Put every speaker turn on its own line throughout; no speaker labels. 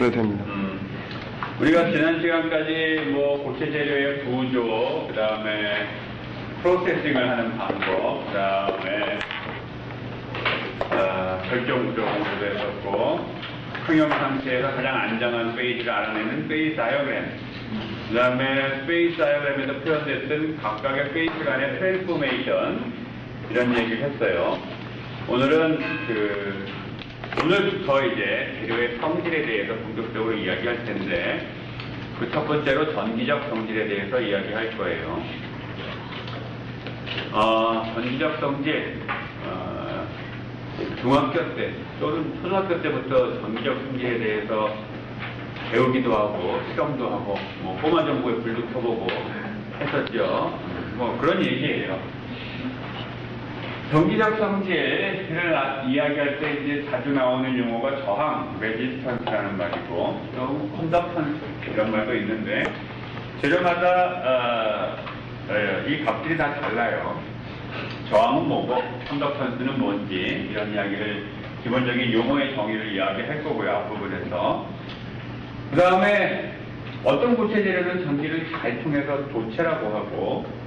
네, 됩니다.
우리가 지난 시간까지 뭐 고체 재료의 구조, 그 다음에 프로세싱을 하는 방법, 그 다음에 결정 구조 공부도 했었고, 평형 상태에서 가장 안정한 페이지를 알아내는 페이지 다이어그램, 그 다음에 페이지 다이어그램에서 표현됐던 각각의 페이지 간의 트랜스포메이션, 이런 얘기를 했어요. 오늘부터 이제 재료의 성질에 대해서 본격적으로 이야기할 텐데, 그 첫 번째로 전기적 성질에 대해서 이야기할 거예요. 전기적 성질, 중학교 때 또는 초등학교 때부터 전기적 성질에 대해서 배우기도 하고 실험도 하고 뭐 꼬마 정보에 불도 켜보고 했었죠. 뭐 그런 얘기예요. 전기적 성질을 이야기할 때 이제 자주 나오는 용어가 저항, 레지스턴스라는 말이고, 또 컨덕턴스 이런 말도 있는데, 재료마다 이 값들이 다 달라요. 저항은 뭐고, 컨덕턴스는 뭔지 이런 이야기를 기본적인 용어의 정의를 이야기할 거고요, 앞부분에서. 그 다음에 어떤 고체 재료는 전기를 잘 통해서 도체라고 하고,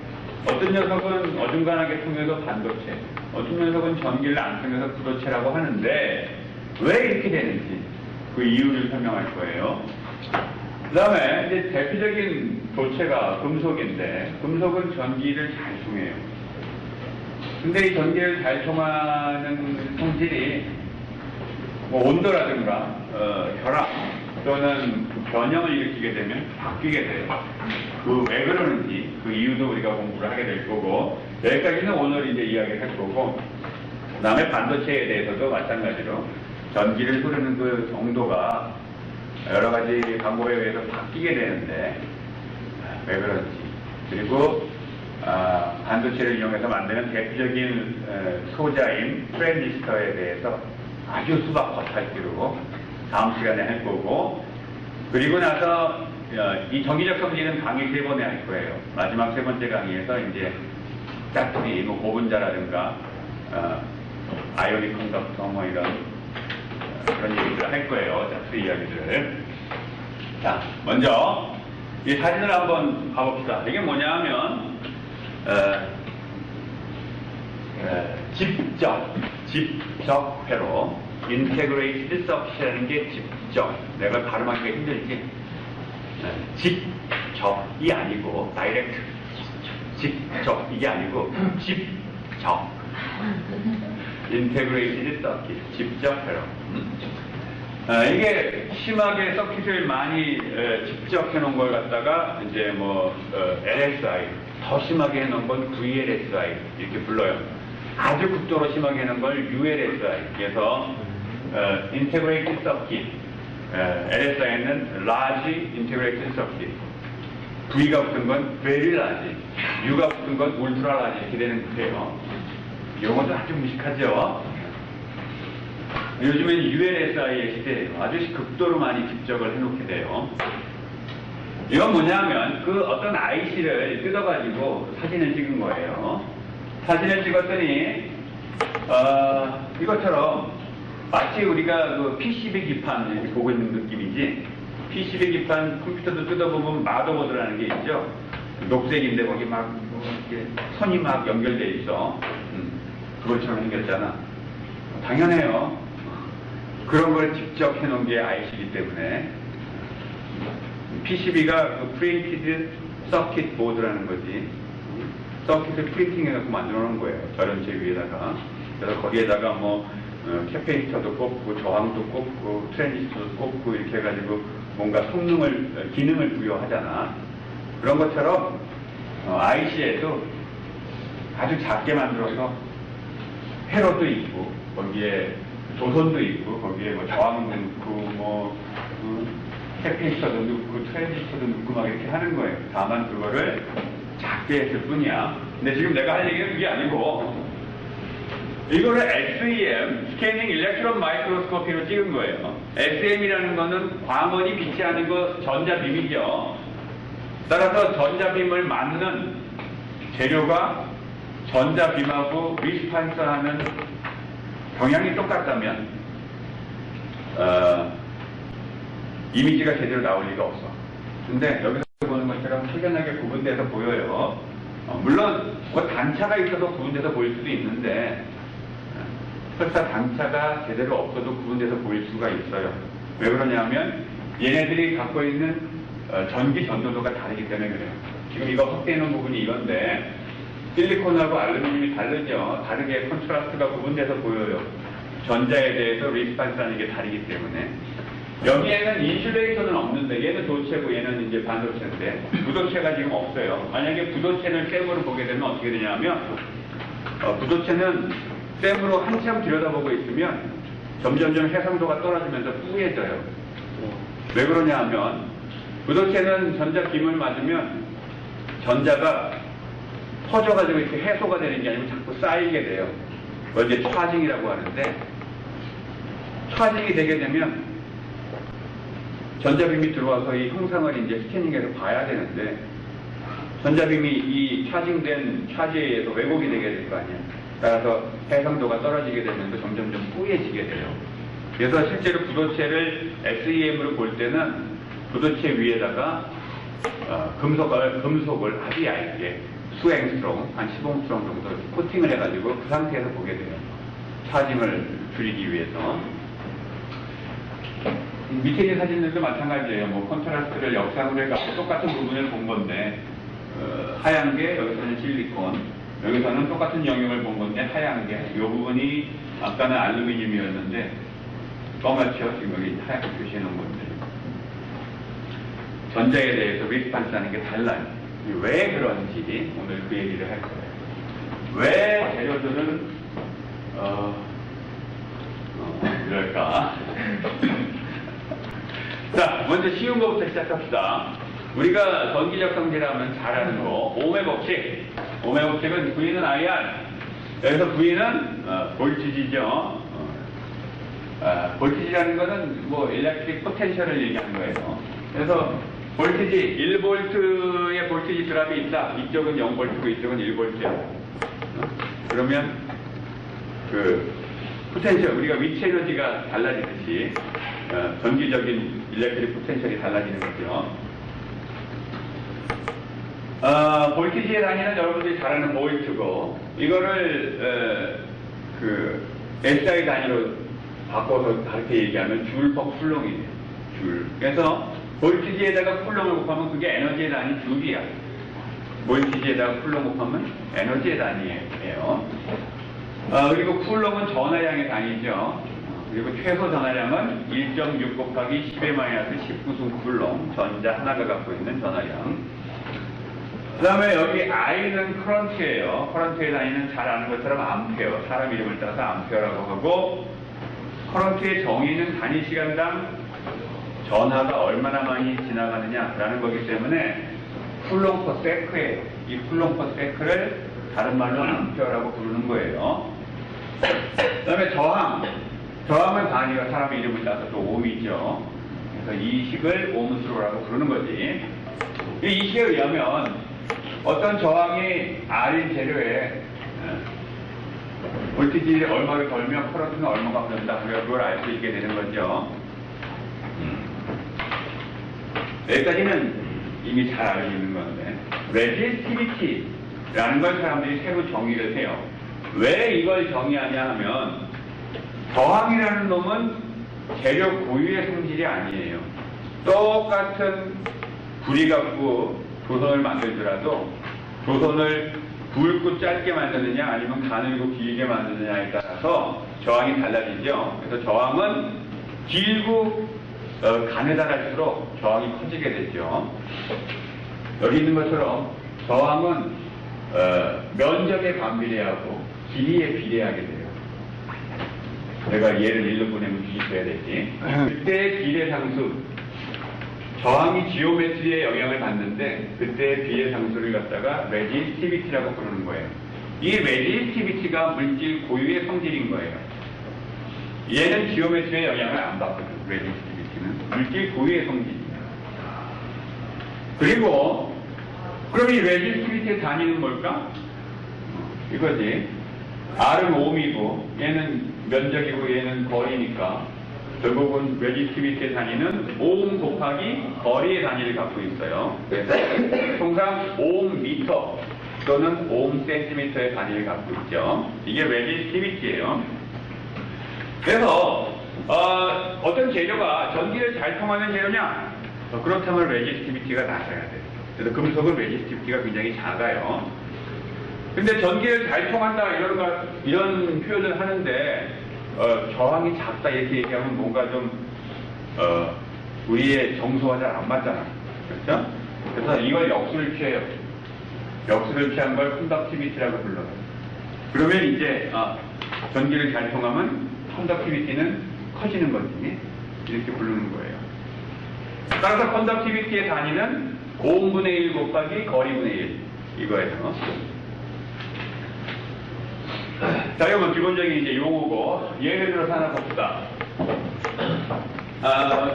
어떤 녀석은 어중간하게 통해서 반도체, 어떤 녀석은 전기를 안 통해서 부도체라고 하는데 왜 이렇게 되는지 그 이유를 설명할 거예요. 그 다음에 이제 대표적인 도체가 금속인데 금속은 전기를 잘 통해요. 근데 이 전기를 잘 통하는 성질이 뭐 온도라든가 혈압 또는 그 변형을 일으키게 되면 바뀌게 돼요. 그 왜 그러는지 그 이유도 우리가 공부를 하게 될 거고, 여기까지는 오늘 이제 이야기를 할 거고, 그 다음에 반도체에 대해서도 마찬가지로 전기를 흐르는 그 정도가 여러 가지 방법에 의해서 바뀌게 되는데 왜 그런지, 그리고 반도체를 이용해서 만드는 대표적인 소자인 트랜지스터에 대해서 아주 수박 겉핥기로 다음 시간에 할 거고, 그리고 나서 이 전기적 성질은 강의 3번에 할 거예요. 마지막 3번째 강의에서 이제 짝퉁이, 뭐 고분자라든가 아이오닉 컨덕터 뭐 이런 그런 얘기들을 할 거예요. 짝퉁 이야기들을. 자, 먼저 이 사진을 한번 봐봅시다. 이게 뭐냐 하면 직접 회로 integrated circuit이라는 게 직접, 내가 발음하기가 힘들지, 직접이 아니고 direct, 직접 이게 아니고 직접 integrated circuit, 직접 회로. 이게 심하게 서킷을 많이 직접 해놓은 걸 갖다가 이제 뭐 LSI, 더 심하게 해놓은 건 VLSI 이렇게 불러요. 아주 극도로 심하게 해놓은 걸 ULSI, 그래서 Integrated Circuit, LSI는 Large Integrated Circuit, V가 붙은 건 Very Large, U가 붙은 건 Ultra Large 이렇게 되는 거예요. 이런 것도 아주 무식하죠. 요즘엔 ULSI의 시대예요. 아주 극도로 많이 집적을 해놓게 돼요. 이건 뭐냐면 그 어떤 IC를 뜯어가지고 사진을 찍은 거예요. 사진을 찍었더니 이것처럼 마치 우리가 그 PCB 기판 이렇게 보고 있는 느낌이지, PCB 기판 컴퓨터도 뜯어보면 마더보드라는 게 있죠. 녹색인데 거기 막 이렇게 선이 막 연결돼 있어. 그것처럼 생겼잖아. 당연해요. 그런 걸 직접 해놓은 게 IC이기 때문에. PCB가 그 프린티드 서킷 보드라는 거지. 서킷을 프린팅해갖고 만들어 놓은 거예요. 저런 재 위에다가. 그래서 거기에다가 뭐 캐페이터도 꼽고 저항도 꼽고 트랜지스터도 꼽고 이렇게 해가지고 뭔가 기능을 부여하잖아. 그런 것처럼 IC에도 아주 작게 만들어서 회로도 있고 거기에 조선도 있고 거기에 뭐 저항도 넣고 캐페이터도 넣고 트랜지스터도 넣고 막 이렇게 하는 거예요. 다만 그거를 작게 했을 뿐이야. 근데 지금 내가 할 얘기는 그게 아니고, 이거를 SEM, 스캐닝 일렉트론 마이크로스코피로 찍은 거예요. SEM이라는 거는 광원이 빛이하는 거 전자빔이죠. 따라서 전자빔을 맞는 재료가 전자빔하고 리스판스하는 경향이 똑같다면 이미지가 제대로 나올 리가 없어. 근데 여기서 보는 것처럼 확연하게 구분돼서 보여요. 물론 뭐 단차가 있어서 구분돼서 보일 수도 있는데 설사 단차가 제대로 없어도 구분돼서 보일 수가 있어요. 왜 그러냐면 얘네들이 갖고 있는 전기 전도도가 다르기 때문에 그래요. 지금 이거 확대해놓은 부분이 이건데 실리콘하고 알루미늄이 다르죠. 다르게 컨트라스트가 구분돼서 보여요. 전자에 대해서 리스판스라는 게 다르기 때문에. 여기에는 인슐레이터는 없는데 얘는 도체고 얘는 이제 반도체인데 부도체가 지금 없어요. 만약에 부도체를 쌤으로 보게 되면 어떻게 되냐면 부도체는 쌤으로 한참 들여다보고 있으면 점점점 해상도가 떨어지면서 뿌얘져요. 왜 그러냐 하면 부도체는 전자빔을 맞으면 전자가 퍼져가지고 이렇게 해소가 되는 게 아니고 자꾸 쌓이게 돼요. 그걸 이제 차징이라고 하는데 차징이 되게 되면 전자빔이 들어와서 이 형상을 이제 스캐닝해서 봐야 되는데 전자빔이 이 차징된 차지에 의해서 왜곡이 되게 될 거 아니에요. 따라서 해상도가 떨어지게 되면서 점점점 뿌얘지게 돼요. 그래서 실제로 부도체를 SEM으로 볼 때는 부도체 위에다가 금속을 아주 얇게 수앵스트롱, 한 15스트롱 정도 코팅을 해가지고 그 상태에서 보게 돼요. 차징을 줄이기 위해서. 밑에 있는 사진들도 마찬가지예요. 뭐 컨트라스트를 역상으로 해갖고 똑같은 부분을 본 건데 하얀 게 여기서는 실리콘, 여기서는 똑같은 영역을 본 건데 하얀 게 이 부분이 아까는 알루미늄이었는데 검았죠. 지금 여기 하얗게 표시해 놓은 건데 전자에 대해서 리스판스라는 게 달라요. 왜 그런지 오늘 그 얘기를 할 거예요. 왜 재료들은 이럴까? 자, 먼저 쉬운 것부터 시작합시다. 우리가 전기적 성질하면 잘 아는 거, ohm의 법칙. ohm의 법칙은 V는 IR. 여기서 V는 볼티지죠. 볼티지라는 것은 뭐 일렉트릭 포텐셜을 얘기하는 거예요. 그래서 볼티지, 1V의 볼티지 드랍이 있다. 이쪽은 0V고 이쪽은 1V야. 그러면 그 포텐셜, 우리가 위치 에너지가 달라지듯이 전기적인 일렉트릭 포텐셜이 달라지는 거죠. 볼티지의 단위는 여러분들이 잘 아는 볼트고 이거를 그 SI 단위로 바꿔서 다르게 얘기하면 줄 퍼 쿨롱이에요. 줄. 그래서 볼티지에다가 쿨롱을 곱하면 그게 에너지의 단위 줄이야. 볼티지에다가 쿨롱 곱하면 에너지의 단위예요. 그리고 쿨롱은 전하량의 단위죠. 그리고 최소 전하량은 1.6 곱하기 10의 마이너스 19승 쿨롱, 전자 하나가 갖고 있는 전하량. 그 다음에 여기 I는 커런트예요. 커런트의 단위는 잘 아는 것처럼 암페어, 사람 이름을 따서 암페어라고 하고, 커런트의 정의는 단위 시간당 전하가 얼마나 많이 지나가느냐라는 거기 때문에 쿨롱 퍼 세크예요. 이 쿨롱 퍼 세크를 다른 말로 암페어라고 부르는 거예요. 그 다음에 저항은 단위가 사람의 이름을 따서 또 옴이죠. 그래서 이 식을 옴수로라고 부르는 거지. 이 식에 의하면 어떤 저항이 R인 재료에 볼티지를 얼마를 걸면 커런트는 얼마가 흐른다. 우리가 그걸 알 수 있게 되는 거죠. 여기까지는 이미 잘 알고 있는 건데 레지스티비티라는 걸 사람들이 새로 정의를 해요. 왜 이걸 정의하냐 하면 저항이라는 놈은 재료 고유의 성질이 아니에요. 똑같은 구리 갖고 조선을 만들더라도 조선을 굵고 짧게 만드느냐 아니면 가늘고 길게 만드느냐에 따라서 저항이 달라지죠. 그래서 저항은 길고 가느다랄수록 저항이 커지게 되죠. 여기 있는 것처럼 저항은 면적에 반비례하고 길이에 비례하게 돼요. 내가 얘를 1로 보내면 주식해야 되지. 그때의 비례 상수, 저항이 지오메트리에 영향을 받는데 그때의 비례 상수를 갖다가 레지스티비티라고 부르는 거예요. 이 레지스티비티가 물질 고유의 성질인 거예요. 얘는 지오메트리에 영향을 안 받거든. 레지스티비티는 물질 고유의 성질입니다. 그리고 그럼 이 레지스티비티의 단위는 뭘까? 이거지. R은 옴이고 얘는 면적이고 얘는 거리니까 결국은 레지스티비티의 단위는 오hm 곱하기 거리의 단위를 갖고 있어요. 그래서 통상 ohm미터 또는 ohm센티미터의 단위를 갖고 있죠. 이게 레지스티비티예요. 그래서 어떤 재료가 전기를 잘 통하는 재료냐? 그렇다면 레지스티비티가 낮아야 돼요. 그래서 금속은 레지스티비티가 굉장히 작아요. 근데 전기를 잘 통한다 이런 표현을 하는데 저항이 작다 이렇게 얘기하면 뭔가 좀 우리의 정서와 잘 안 맞잖아. 그렇죠? 그래서 이걸 역수를 취해요. 역수를 취한 걸 컨덕티비티라고 불러요. 그러면 이제 전기를 잘 통하면 컨덕티비티는 커지는 거지. 이렇게 부르는 거예요. 따라서 컨덕티비티의 단위는 ohm분의 1 곱하기 거리분의 1 이거예요. 자, 이건 기본적인 이제 용어고, 예를 들어서 하나 봅시다.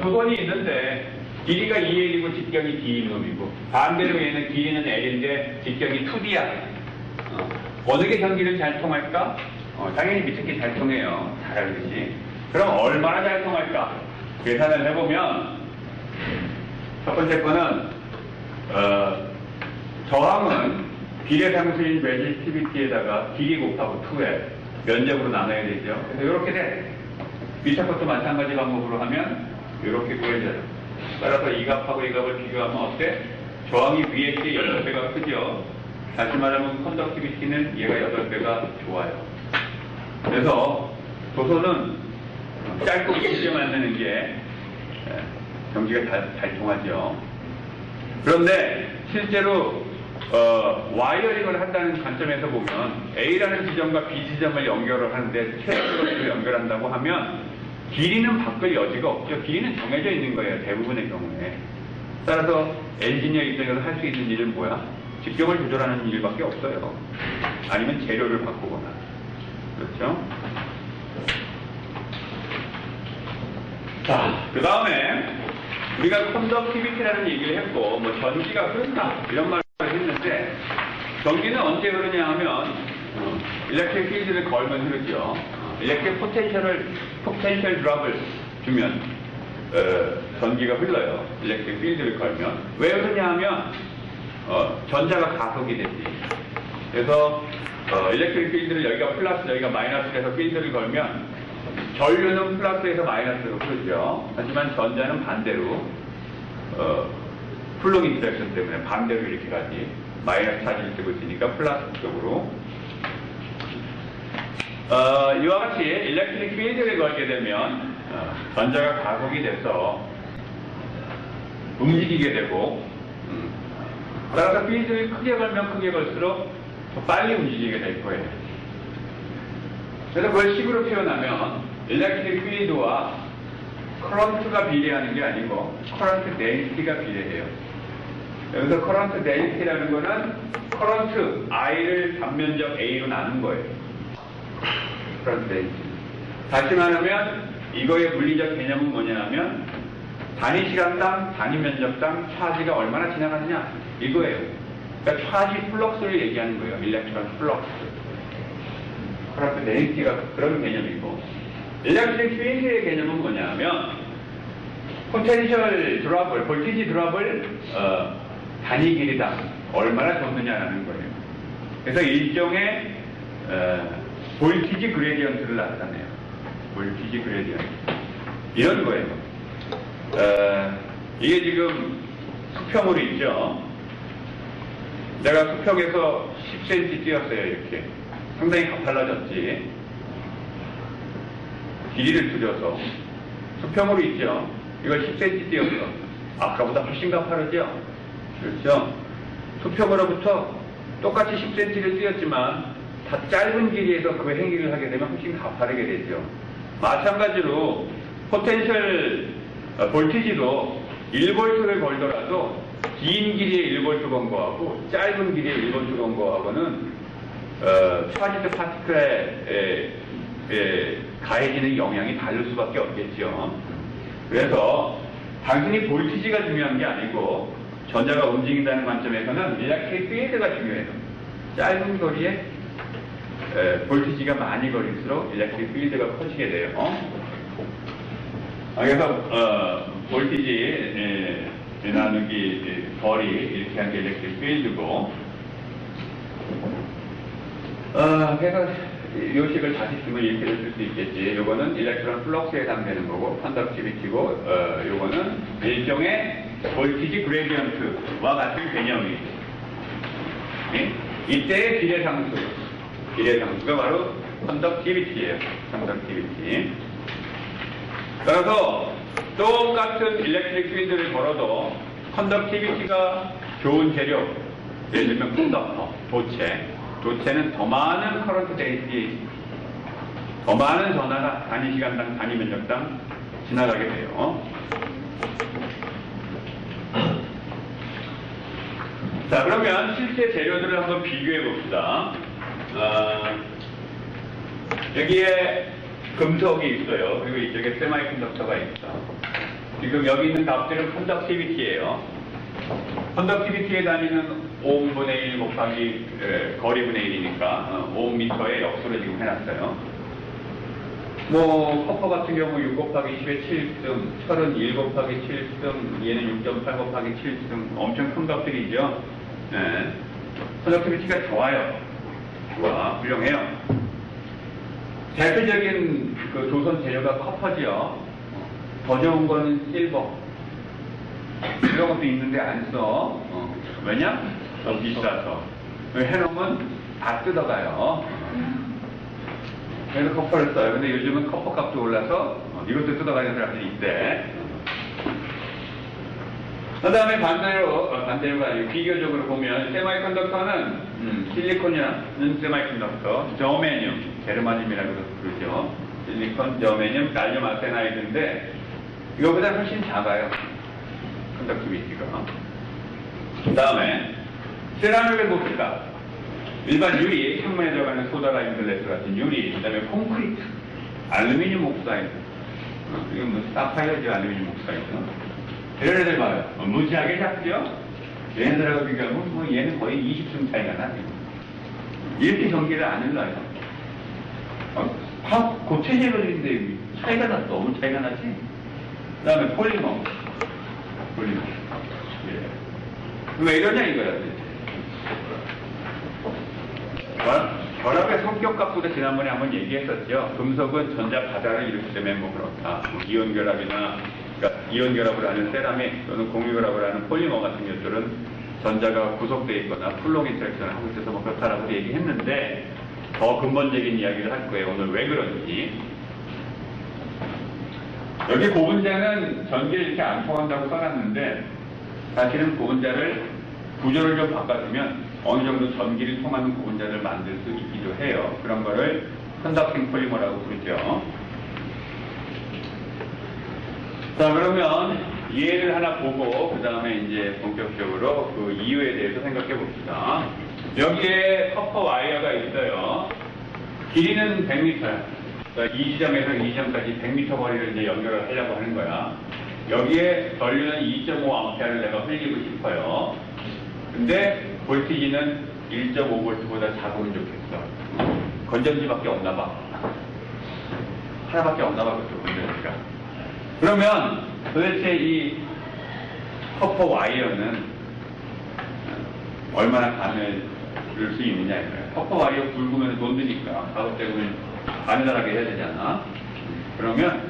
도선이 있는데, 길이가 2L이고 직경이 D인 놈이고, 반대로 얘는 길이는 L인데, 직경이 2D야. 어느 게 전기를 잘 통할까? 당연히 밑에 게 잘 통해요. 잘 알듯이. 그럼 얼마나 잘 통할까? 계산을 해보면, 첫 번째 거는, 저항은 비례상수인 레지스티비티에다가 길이 곱하고 2L 면적으로 나눠야 되죠. 그래서 이렇게 돼. 밑에 것도 마찬가지 방법으로 하면 이렇게 구해져요. 따라서 이 값하고 이 값을 비교하면 어때? 저항이 위에 게 8배가 크죠. 다시 말하면 컨덕티비티는 얘가 8배가 좋아요. 그래서 도소는 짧고 길게 만드는 게 전기가 잘 통하죠. 그런데 실제로 와이어링을 한다는 관점에서 보면 A라는 지점과 B 지점을 연결을 하는데 최소로 연결한다고 하면 길이는 바꿀 여지가 없죠. 길이는 정해져 있는 거예요. 대부분의 경우에. 따라서 엔지니어 입장에서 할 수 있는 일은 뭐야? 직경을 조절하는 일밖에 없어요. 아니면 재료를 바꾸거나. 그렇죠? 자, 그 다음에 우리가 컨덕티비티라는 얘기를 했고, 뭐 전기가 흐른다 이런 말을 했는데, 전기는 언제 흐르냐 하면 일렉트릭 필드를 걸면 흐르죠. 일렉트릭 포텐셜 드랍을 주면 전기가 흘러요. 일렉트릭 필드를 걸면. 왜 흐르냐 하면 전자가 가속이 되지. 그래서 일렉트릭 필드를 여기가 플러스 여기가 마이너스 해서 필드를 걸면 전류는 플러스에서 마이너스로 흐르죠. 하지만 전자는 반대로 플럭 인터랙션 때문에 반대로 이렇게 가지. 마이너스 차지를 쓰고 있으니까 플러스 쪽으로. 이와 같이 일렉트릭 필드를 걸게 되면 전자가 가속이 돼서 움직이게 되고, 따라서 필드를 크게 걸면 크게 걸수록 더 빨리 움직이게 될 거예요. 그래서 그걸 식으로 표현하면 일렉트릭 필드와 커런트가 비례하는 게 아니고 커런트 덴시티가 비례해요. 여기서 커런트 덴시티라는 거는 커런트 I를 단면적 A로 나눈 거예요. 커런트 덴시티. 다시 말하면 이거의 물리적 개념은 뭐냐 하면 단위 시간당 단위 면적당 차지가 얼마나 지나가느냐 이거예요. 그러니까 차지 플럭스를 얘기하는 거예요. 일렉트론 플럭스. 커런트 덴시티가 그런 개념이고, 일렉트릭 필드의 개념은 뭐냐 하면 포텐셜 드랍을, 볼티지 드랍을 단위 길이당 얼마나 줬느냐라는 거예요. 그래서 일종의 볼티지 그레디언트를 나타내요. 볼티지 그레디언트. 이런 거예요. 이게 지금 수평으로 있죠. 내가 수평에서 10cm 뛰었어요. 이렇게. 상당히 가팔라졌지. 길이를 줄여서. 수평으로 있죠. 이걸 10cm 뛰었어. 아까보다 훨씬 가파르죠? 그렇죠? 수평으로부터 똑같이 10cm를 뛰었지만 다 짧은 길이에서 그 행위를 하게 되면 훨씬 가파르게 되죠. 마찬가지로 포텐셜 볼티지도 1V를 걸더라도 긴 길이의 1V 건 거하고 짧은 길이의 1V 건 거하고는 차지드 파티클에 가해지는 영향이 다를 수밖에 없겠죠. 그래서 단순히 볼티지가 중요한 게 아니고 전자가 움직인다는 관점에서는 일렉트릭 필드가 중요해요. 짧은 거리에 볼티지가 많이 걸릴수록 일렉트릭 필드가 커지게 돼요. 그래서 볼티지 나누기 거리 이렇게 한 게 일렉트릭 필드고, 그래서 요식을 다시 쓰면 이렇게 쓸 수 있겠지. 요거는 일렉트론 플럭스에 해당되는 거고, 컨덕티비티고, 요거는 일종의 볼티지 그레디언트와 같은 개념이. 이때의 비례상수가 바로 컨덕티비티예요. 컨덕티비티. 따라서 똑같은 일렉트릭 필드를 걸어도 컨덕티비티가 좋은 재료, 예를 들면 컨덕터, 도체는 더 많은 커런트 데이시, 더 많은 전화가 단위 시간당, 단위 면적당 지나가게 돼요. 자, 그러면 실제 재료들을 한번 비교해 봅시다. 여기에 금속이 있어요. 그리고 이쪽에 세마이컨덕터가 있어. 지금 여기 있는 값들은 컨덕티비티예요. 컨덕티비티의 단위는 오음분의 1 곱하기 거리분의 1이니까 오음미터의 역수로 지금 해놨어요. 뭐 커퍼 같은 경우 6 곱하기 10의 7승, 철은 1 곱하기 7승, 얘는 6.8 곱하기 7승, 엄청 큰 값들이죠. 네. 컨덕티비티가 좋아요. 훌륭해요. 대표적인 그 조선 재료가 커퍼지요. 더 좋은 거는 실버. 이런 것도 있는데 안 써. 왜냐? 더 비싸서. 해놓으면 다 뜯어가요. 그래서 커퍼를 써요. 근데 요즘은 커퍼 값도 올라서 이것도 뜯어가는 사람들이 있대. 그 다음에 반대로가 아니고 비교적으로 보면 세마이컨덕터는 실리콘이라는 세마이컨덕터, 저메늄, 제르마늄이라고 부르죠. 실리콘, 저메늄, 갈륨 아세나이드인데 이거보다 훨씬 작아요. 컨덕티비티가. 그 다음에 세라믹을 봅시다. 일반 유리, 창문에 들어가는 소다라인 글래스 같은 유리, 그 다음에 콘크리트, 알루미늄 옥사이드, 이건 뭐 사파이어죠, 알루미늄 옥사이드. 이런 애들 봐요. 무지하게 작죠? 얘네들하고 비교하면 뭐 얘는 거의 20승 차이가 나죠. 이렇게 전기를 안 흘러요. 고체 재료들인데 차이가 너무 차이가 나지? 그 다음에 폴리머. 예. 왜 이러냐 이거야. 결합의 성격값보다 지난번에 한번 얘기했었죠. 금속은 전자 바다를 일으키기 때문에 뭐 그렇다. 뭐 이온 결합이나, 그러니까 이온 결합을 하는 세라믹 또는 공유 결합을 하는 폴리머 같은 것들은 전자가 구속되어 있거나 플롱 인터랙션을 하고 있어서 뭐 그렇다라고 얘기했는데, 더 근본적인 이야기를 할 거예요. 오늘 왜 그런지. 여기 고분자는 전기를 이렇게 안 통한다고 써놨는데, 사실은 고분자를 구조를 좀 바꿔주면 어느 정도 전기를 통하는 고분자를 만들 수 있기도 해요. 그런 거를 컨덕팅 폴리머라고 부르죠. 자, 그러면 예를 하나 보고 그 다음에 이제 본격적으로 그 이유에 대해서 생각해 봅시다. 여기에 커퍼 와이어가 있어요. 길이는 100m야. 그러니까 이 지점에서 이 지점까지 100m 거리를 이제 연결을 하려고 하는 거야. 여기에 전류는 2.5A를 내가 흘리고 싶어요. 근데 볼티지는 1.5V보다 작으면 좋겠어. 건전지밖에 없나 봐. 하나밖에 없나 봐, 그쪽 건전지가. 그러면 도대체 이 커퍼 와이어는 얼마나 가늘을 수 있느냐 이거예요. 커퍼 와이어 굵으면 돈 드니까 가급적이면 가느다랗게 해야 되잖아. 그러면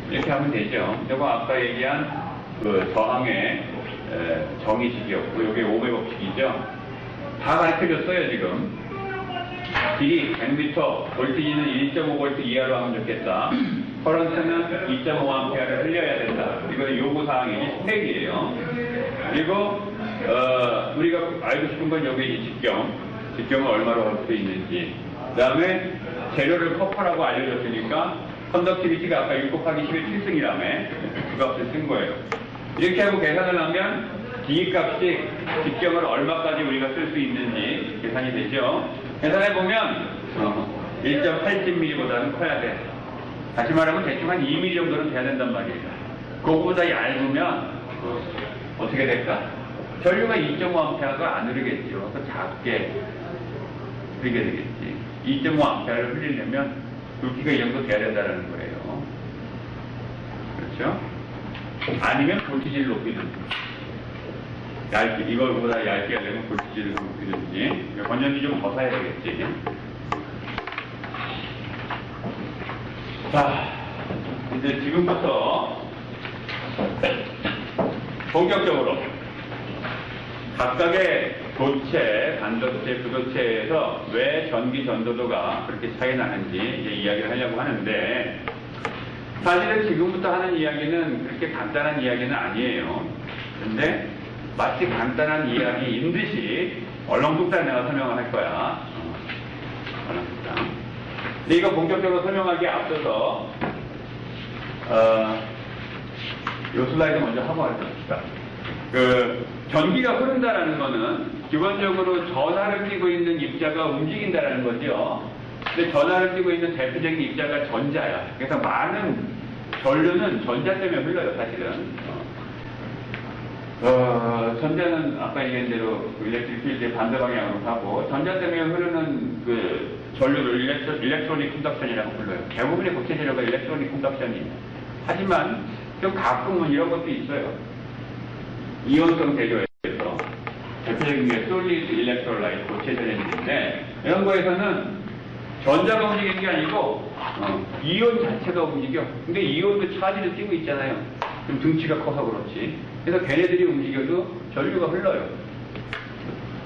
이렇게 하면 되죠. 이거 아까 얘기한 그 저항의 정의식이었고, 이게 오음의 법칙이죠. 다 가르쳐줬어요, 지금. 길이 100m, 볼티지는 1.5V 이하로 하면 좋겠다. 커런트는 2.5A를 흘려야 된다. 이거는 요구사항이지, 스펙이에요. 그리고, 우리가 알고 싶은 건 여기 직경을 얼마로 할 수 있는지. 그 다음에 재료를 커퍼라고 알려줬으니까, 컨덕티비티가 아까 6 곱하기 10의 7승이라며 그 값을 쓴 거예요. 이렇게 하고 계산을 하면 D 값이 직경을 얼마까지 우리가 쓸 수 있는지 계산이 되죠. 계산해보면 1.87mm보다는 커야 돼. 다시 말하면 대충 한 2mm 정도는 돼야 된단 말이에요. 그거보다 얇으면 어떻게 될까? 전류가 2.5A가 안 흐르겠죠. 더 작게 흐르게 되겠지. 2.5A를 흐리려면 굵기가 이 정도 돼야 된다는 거예요. 그렇죠? 아니면 볼티지를 높이는. 얇게, 이거보다 얇게 하려면 볼티지를 높이든지. 건전지 좀 더 사야 되겠지. 자, 이제 지금부터 본격적으로 각각의 도체, 반도체, 부도체에서 왜 전기 전도도가 그렇게 차이 나는지 이제 이야기를 하려고 하는데, 사실은 지금부터 하는 이야기는 그렇게 간단한 이야기는 아니에요. 근데 마치 간단한 이야기인 듯이 얼렁뚱땅 내가 설명을 할 거야. 얼렁뚱땅. 근데 이거 본격적으로 설명하기에 앞서서 이 슬라이드 먼저 하고 가봅시다. 전기가 흐른다라는 거는 기본적으로 전하를 띠고 있는 입자가 움직인다라는 거죠. 근데 전하를 띠고 있는 대표적인 입자가 전자야. 그래서 많은 전류는 전자 때문에 흘러요, 사실은. 전자는 아까 얘기한 대로 일렉트릭 필드의 반대 방향으로 가고, 전자 때문에 흐르는 그 전류를 일렉트로닉 컨덕션이라고 불러요. 대부분의 고체 재료가 일렉트로닉 컨덕션이에요. 하지만 좀 가끔은 이런 것도 있어요. 이온성 재료에서 대표적인 게 솔리드 일렉트로라이트 고체 전해질인데, 이런 거에서는 전자가 움직이는 게 아니고 이온 자체가 움직여. 근데 이온도 차지를 띄고 있잖아요. 좀 등치가 커서 그렇지. 그래서 걔네들이 움직여도 전류가 흘러요.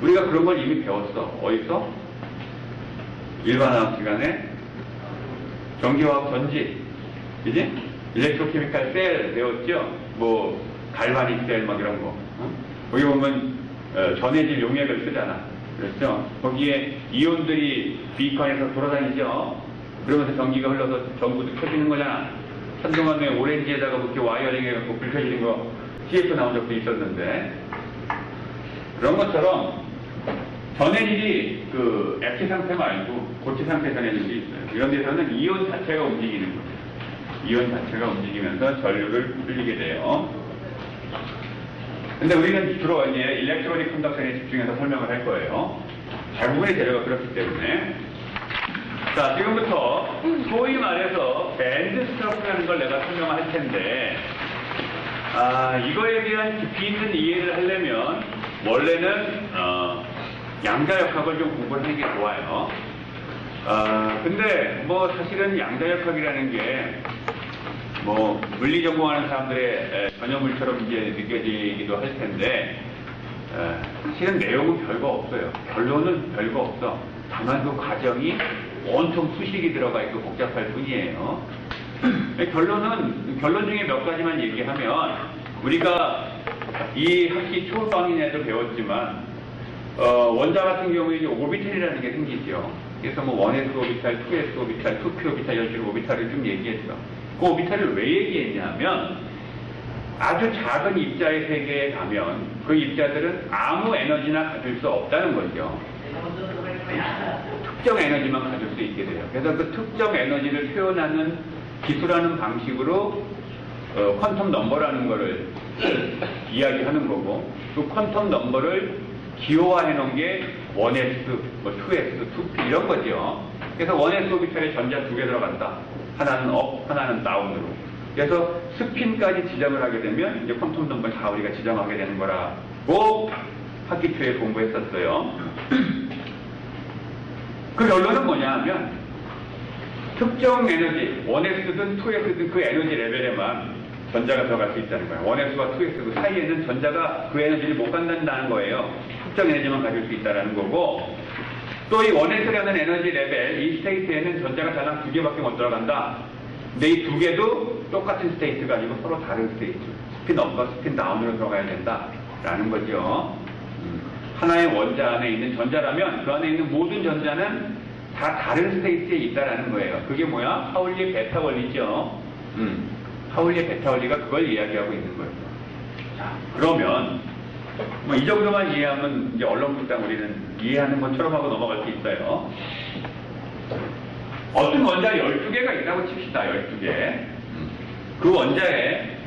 우리가 그런 걸 이미 배웠어. 어디서? 일반화학 시간에 전기화학 전지, 그지? 일렉트로케미칼 셀 배웠죠? 뭐 갈바닉 셀 막 이런 거. 거기 보면 전해질 용액을 쓰잖아. 그렇죠? 거기에 이온들이 비컨에서 돌아다니죠? 그러면서 전기가 흘러서 전구도 켜지는 거잖아. 한동안에 오렌지에다가 이렇게 와이어링 해갖고 불 켜지는 거 CF 나온 적도 있었는데, 그런 것처럼 전해질이 그 액체 상태 말고 고체 상태 전해질이 있어요. 이런 데서는 이온 자체가 움직이는 거예요. 이온 자체가 움직이면서 전류를 흘리게 돼요. 근데 우리는 주로 이제 일렉트로닉 컨덕션에 집중해서 설명을 할 거예요. 대부분의 재료가 그렇기 때문에. 자, 지금부터 소위 말해서 밴드 스트럭처라는 걸 내가 설명을 할 텐데, 이거에 대한 깊이 있는 이해를 하려면 원래는 양자역학을 좀 공부를 하는 게 좋아요. 근데 뭐 사실은 양자역학이라는 게 뭐 물리 전공하는 사람들의 전염물처럼 이제 느껴지기도 할 텐데, 사실은 내용은 별거 없어요. 결론은 별거 없어. 다만 그 과정이 온통 수식이 들어가 있고 복잡할 뿐이에요. 결론 중에 몇 가지만 얘기하면, 우리가 이 학기 초반인에도 배웠지만 원자 같은 경우에 이제 오비탈이라는 게 생기죠. 그래서 뭐 1s 오비탈, 2s 오비탈, 2p 오비탈, 이런 식으로 오비탈을 좀 얘기했어. 그 오비탈을 왜 얘기했냐면, 아주 작은 입자의 세계에 가면 그 입자들은 아무 에너지나 가질 수 없다는 거죠. 특정 에너지만 가질 수 있게 돼요. 그래서 그 특정 에너지를 표현하는 기술하는 방식으로 퀀텀 넘버라는 거를 이야기하는 거고, 그 퀀텀 넘버를 기호화해 놓은 게 1s, 뭐 2s, 2p 이런 거죠. 그래서 1s 오비탈에 전자 2개 들어간다. 하나는 업, 하나는 다운으로. 그래서 스핀까지 지정을 하게 되면 이제 퀀텀 넘버를 다 우리가 지정하게 되는 거라고 학기 초에 공부했었어요. 그 결론은 뭐냐 하면, 특정 에너지, 1s든 2s든 그 에너지 레벨에만 전자가 들어갈 수 있다는 거예요. 1s와 2s 그 사이에는 전자가 그 에너지를 못 갖는다는 거예요. 특정 에너지만 가질 수 있다는 거고, 또 이 1s라는 에너지 레벨, 이 스테이트에는 전자가 단랑 2개밖에 못 들어간다. 근데 이 2개도 똑같은 스테이트가 아니고 서로 다른 스테이트. 스핀 업과 스핀 다운으로 들어가야 된다라는 거죠. 하나의 원자 안에 있는 전자라면 그 안에 있는 모든 전자는 다 다른 스테이트에 있다라는 거예요. 그게 뭐야? 파울리의 베타 원리죠. 파울리의 베타 원리가 그걸 이야기하고 있는 거예요. 자, 그러면 뭐 이 정도만 이해하면 이제 얼렁뚱땅 우리는 이해하는 것처럼 하고 넘어갈 수 있어요. 어떤 원자 12개가 있다고 칩시다. 12개. 그 원자에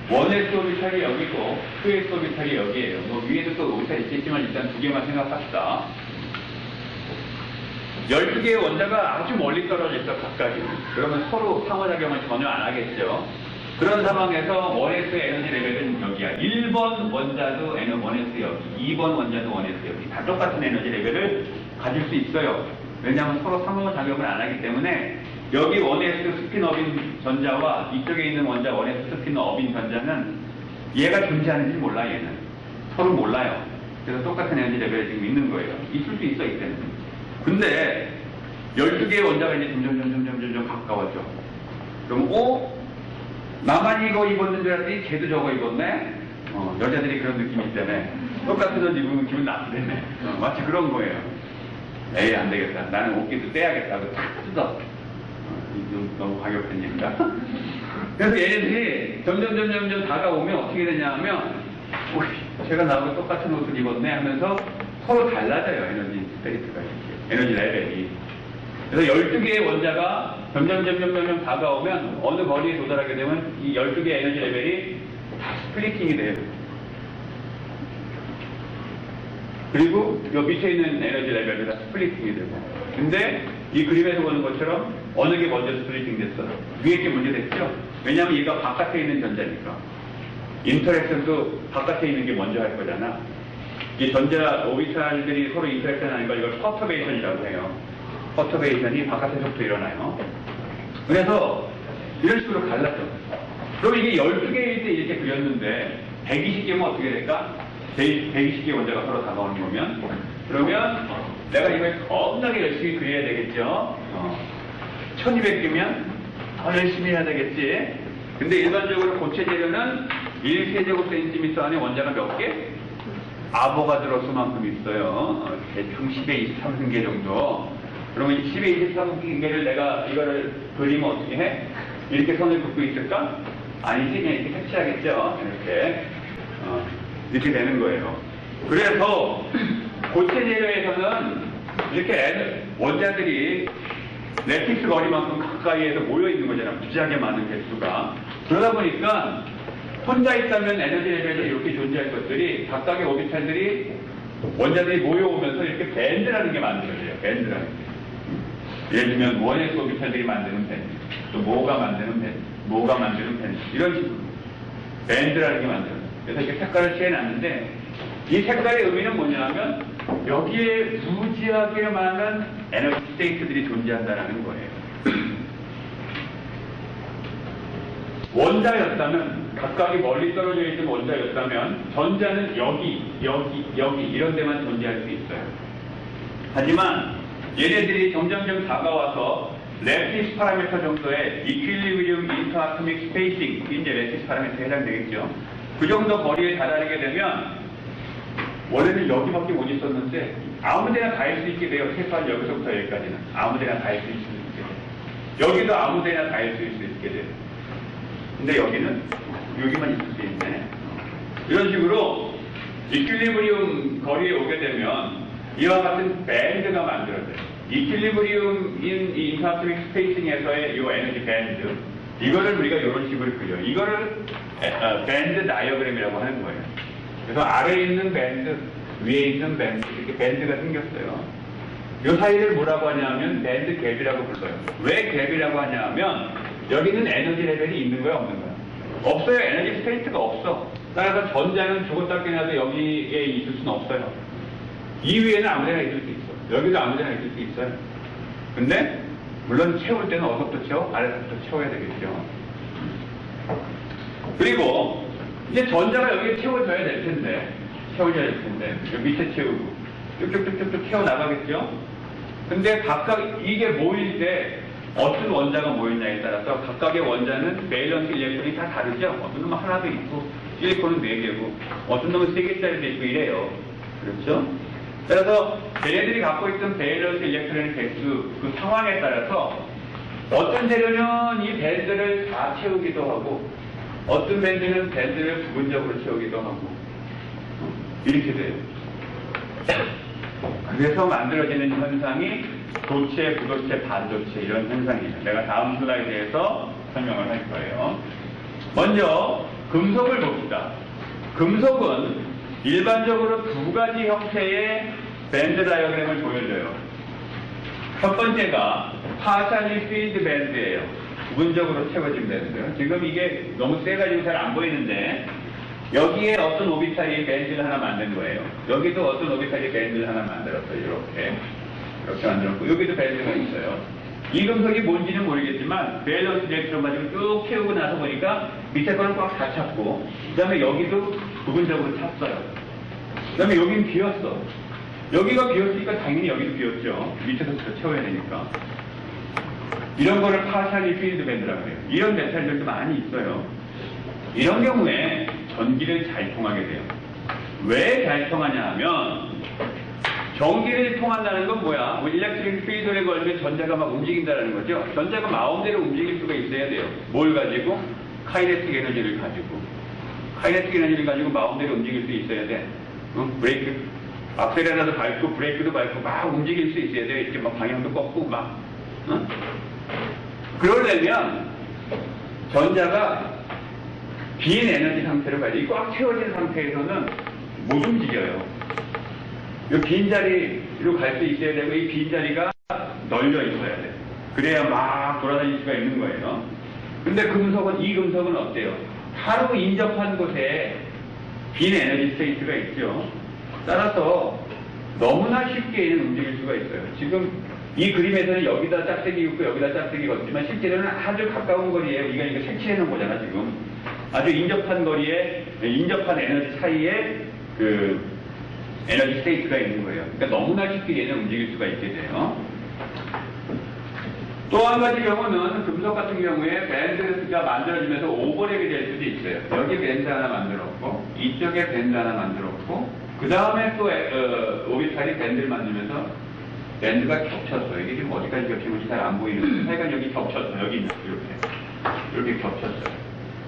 1s 오비탈이 여기고 2s 오비탈이 여기에요. 뭐 위에도 또 오비탈이 있겠지만 일단 2개만 생각합시다. 12개의 원자가 아주 멀리 떨어져 있어, 각각이. 그러면 서로 상호작용을 전혀 안 하겠죠. 그런 상황에서 1s 에너지 레벨은 여기야. 1번 원자도 1s 여기, 2번 원자도 1s 여기. 다 똑같은 에너지 레벨을 가질 수 있어요. 왜냐하면 서로 상호작용을 안 하기 때문에 여기 1s 스핀 어빈 전자와 이쪽에 있는 원자 1s 스핀 어빈 전자는 얘가 존재하는지 몰라, 얘는. 서로 몰라요. 그래서 똑같은 에너지 레벨이 지금 있는 거예요. 있을 수 있어, 이때는. 근데 12개의 원자가 이제 점점 가까워져. 그럼 나만 이거 입었는 줄 알았더니 걔도 저거 입었네? 여자들이 그런 느낌이 있다네. 똑같은 옷 입으면 기분 나쁘겠네. 마치 그런 거예요. 에이, 안 되겠다. 나는 옷깃도 떼야겠다. 하고 탁 뜯어. 너무 가격된 얘기인가? 그래서 얘네들이 점점 다가오면 어떻게 되냐 하면, 제가 나하고 똑같은 옷을 입었네 하면서 서로 달라져요. 에너지 스테이트가 이렇게. 에너지 레벨이. 그래서 12개의 원자가 점점 다가오면 어느 거리에 도달하게 되면 이 12개의 에너지 레벨이 다 스플리팅이 돼요. 그리고 이 밑에 있는 에너지 레벨도 다 스플리팅이 되고. 근데 이 그림에서 보는 것처럼 어느 게 먼저 스플리팅 됐어? 위에 게 먼저 됐죠? 왜냐하면 얘가 바깥에 있는 전자니까. 인터랙션도 바깥에 있는 게 먼저 할 거잖아. 이 전자 오비탈들이 서로 인터랙션 하는 걸 이걸 퍼터베이션이라고 해요. 퍼터베이션이 바깥에서부터 일어나요. 그래서 이런 식으로 갈라져. 그럼 이게 12개일 때 이렇게 그렸는데 120개면 어떻게 될까? 120개 원자가 서로 다가오는 거면 그러면 내가 이걸 겁나게 열심히 그려야 되겠죠. 1200개면 더 열심히 해야 되겠지. 근데 일반적으로 고체 재료는 1세제곱센티미터 안에 원자가 몇 개? 아보가드로수만큼 있어요. 대충 10의 23승계 정도. 그러면 10의 23승계를 내가 이거를 그리면 어떻게 해? 이렇게 선을 긋고 있을까? 아니지, 그냥 이렇게 색칠하겠죠. 이렇게 되는 거예요. 그래서 고체 재료에서는 이렇게 원자들이 레티스 거리만큼 가까이에서 모여 있는 거잖아요. 무지하게 많은 개수가. 그러다 보니까 혼자 있다면 에너지 레벨이 이렇게 존재할 것들이 각각의 오비탈들이 원자들이 모여오면서 이렇게 밴드라는 게 만들어져요. 밴드라는 게. 예를 들면 원에서 오비탈들이 만드는 밴드, 또 모가 만드는 밴드, 모가 만드는 밴드, 이런 식으로 밴드라는 게 만들어져요. 그래서 이렇게 색깔을 칠해놨는데 이 색깔의 의미는 뭐냐면 여기에 무지하게 많은 에너지 스테이트들이 존재한다는 거예요. 원자였다면, 각각이 멀리 떨어져 있는 원자였다면 전자는 여기 이런 데만 존재할 수 있어요. 하지만 얘네들이 점점 다가와서 래티스 파라미터 정도의 이퀄리브리움 인터아토믹 스페이싱, 이제 래티스 파라미터에 해당되겠죠. 그 정도 거리에 달하게 되면 원래는 여기밖에 못 있었는데 아무데나 닿을 수 있게 돼요. 최소한 여기서부터 여기까지는 아무데나 닿을 수 있게 돼요. 여기도 아무데나 닿을 수 있게 돼요. 근데 여기는 여기만 있을 수 있네. 이런 식으로 이퀄리브리움 거리에 오게 되면 이와 같은 밴드가 만들어져요. 이퀄리브리움 인터아토믹 스페이싱에서의 이 에너지 밴드, 이거를 우리가 이런 식으로 그려요. 이거를 밴드 다이어그램이라고 하는 거예요. 그래서 아래에 있는 밴드, 위에 있는 밴드, 이렇게 밴드가 생겼어요. 이 사이를 뭐라고 하냐면 밴드 갭이라고 불러요. 왜 갭이라고 하냐면 여기는 에너지 레벨이 있는 거야, 없는 거야? 없어요. 에너지 스테이트가 없어. 따라서 전자는 죽었다 깨나도 여기에 있을 수는 없어요. 이 위에는 아무데나 있을 수 있어. 여기도 아무데나 있을 수 있어요. 근데 물론 채울 때는 어디서부터 채워? 아래서부터 채워야 되겠죠. 그리고 이제 전자가 여기에 채워져야 될 텐데, 여기 밑에 채우고 쭉쭉쭉쭉 채워나가겠죠. 근데 각각 이게 모일 때 어떤 원자가 모였냐에 따라서 각각의 원자는 밸런스 일렉트론이 다 다르죠. 어떤 놈은 하나도 있고 실리콘은 4개고 어떤 놈은 3개짜리도 있고 이래요. 그렇죠? 그래서 걔네들이 갖고 있던 밸런스 일렉트론의 개수, 그 상황에 따라서 어떤 재료는 이 밴드를 다 채우기도 하고 어떤 밴드는 밴드를 부분적으로 채우기도 하고 이렇게 돼요. 그래서 만들어지는 현상이 도체, 부도체, 반도체 이런 현상이에요. 내가 다음 슬라이드에서 설명을 할 거예요. 먼저 금속을 봅시다. 금속은 일반적으로 두 가지 형태의 밴드 다이어그램을 보여줘요. 첫 번째가 파샬리 필드 밴드예요. 부분적으로 채워지면 되는데요. 지금 이게 너무 세가지고 잘 안 보이는데 여기에 어떤 오비탈이 밴드를 하나 만든 거예요. 여기도 어떤 오비탈이 밴드를 하나 만들었어요. 이렇게 만들었고 여기도 밴드가 있어요. 이 금속이 뭔지는 모르겠지만 밸런스 일렉트론 가지고 쭉 채우고 나서 보니까 밑에 거는 꽉 다 찼고 그 다음에 여기도 부분적으로 찼어요. 그 다음에 여긴 비었어. 여기가 비었으니까 당연히 여기도 비었죠. 밑에서부터 채워야 되니까. 이런 거를 파샬리 필드 밴드라고 해요. 이런 메탈들도 많이 있어요. 이런 경우에 전기를 잘 통하게 돼요. 왜 잘 통하냐 하면 전기를 통한다는 건 뭐야? 일렉트릭 필드에 걸리면 전자가 막 움직인다는 거죠. 전자가 마음대로 움직일 수가 있어야 돼요. 뭘 가지고? 카이네틱 에너지를 가지고. 카이네틱 에너지를 가지고 마음대로 움직일 수 있어야 돼. 브레이크, 악셀이라도 밟고 브레이크도 밟고 막 움직일 수 있어야 돼요. 이렇게 막 방향도 꺾고 막. 그러려면 전자가 빈 에너지 상태로 가야 돼. 꽉 채워진 상태에서는 못 움직여요. 이 빈자리로 갈 수 있어야 되고 이 빈자리가 널려 있어야 돼. 그래야 막 돌아다닐 수가 있는 거예요. 근데 이 금속은 어때요? 바로 인접한 곳에 빈 에너지 스테이트가 있죠. 따라서 너무나 쉽게 얘는 움직일 수가 있어요. 지금 이 그림에서는 여기다 짝대기 있고 여기다 짝대기가 없지만 실제로는 아주 가까운 거리에 이거 색칠해 놓은 거잖아 지금. 아주 인접한 거리에 인접한 에너지 사이에 그 에너지 스테이트가 있는 거예요. 그러니까 너무나 쉽게 얘는 움직일 수가 있게 돼요. 또 한 가지 경우는 금속 같은 경우에 밴드가 만들어지면서 오버랩이 될 수도 있어요. 여기 밴드 하나 만들었고 이쪽에 밴드 하나 만들었고 그 다음에 또 오비탈이 밴드를 만들면서 밴드가 겹쳤어요. 이게 지금 어디까지 겹친 건지 잘 안 보이는데 하여간 여기 겹쳤어요. 여기 이렇게 겹쳤어요.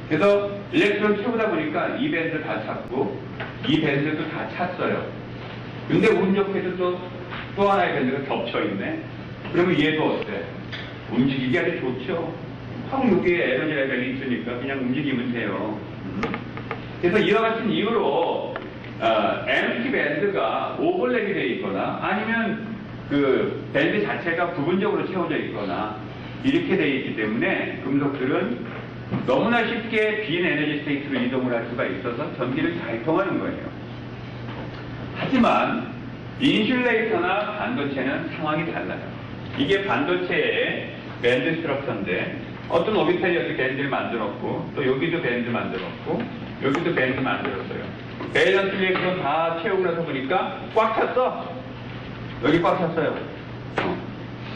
그래서 일렉트론 채우다 보니까 이 밴드 다 찼고 이 밴드도 다 찼어요. 근데 운 좋게도 또 하나의 밴드가 겹쳐있네. 그러면 얘도 어때? 움직이기 아주 좋죠. 확 여기에 에너지 레벨이 있으니까 그냥 움직이면 돼요. 그래서 이와 같은 이유로 MT 밴드가 오버랩이 되어 있거나 아니면 그 밴드 자체가 부분적으로 채워져 있거나 이렇게 되어 있기 때문에 금속들은 너무나 쉽게 빈 에너지 스테이트로 이동을 할 수가 있어서 전기를 잘 통하는 거예요. 하지만 인슐레이터나 반도체는 상황이 달라요. 이게 반도체의 밴드 스트럭처인데 어떤 오비탈이 여기 밴드를 만들었고 또 여기도 밴드 만들었고 여기도 밴드 만들었어요. 밸런스 일렉트론 다 채우고 나서 보니까 꽉 찼어. 여기 꽉 찼어요.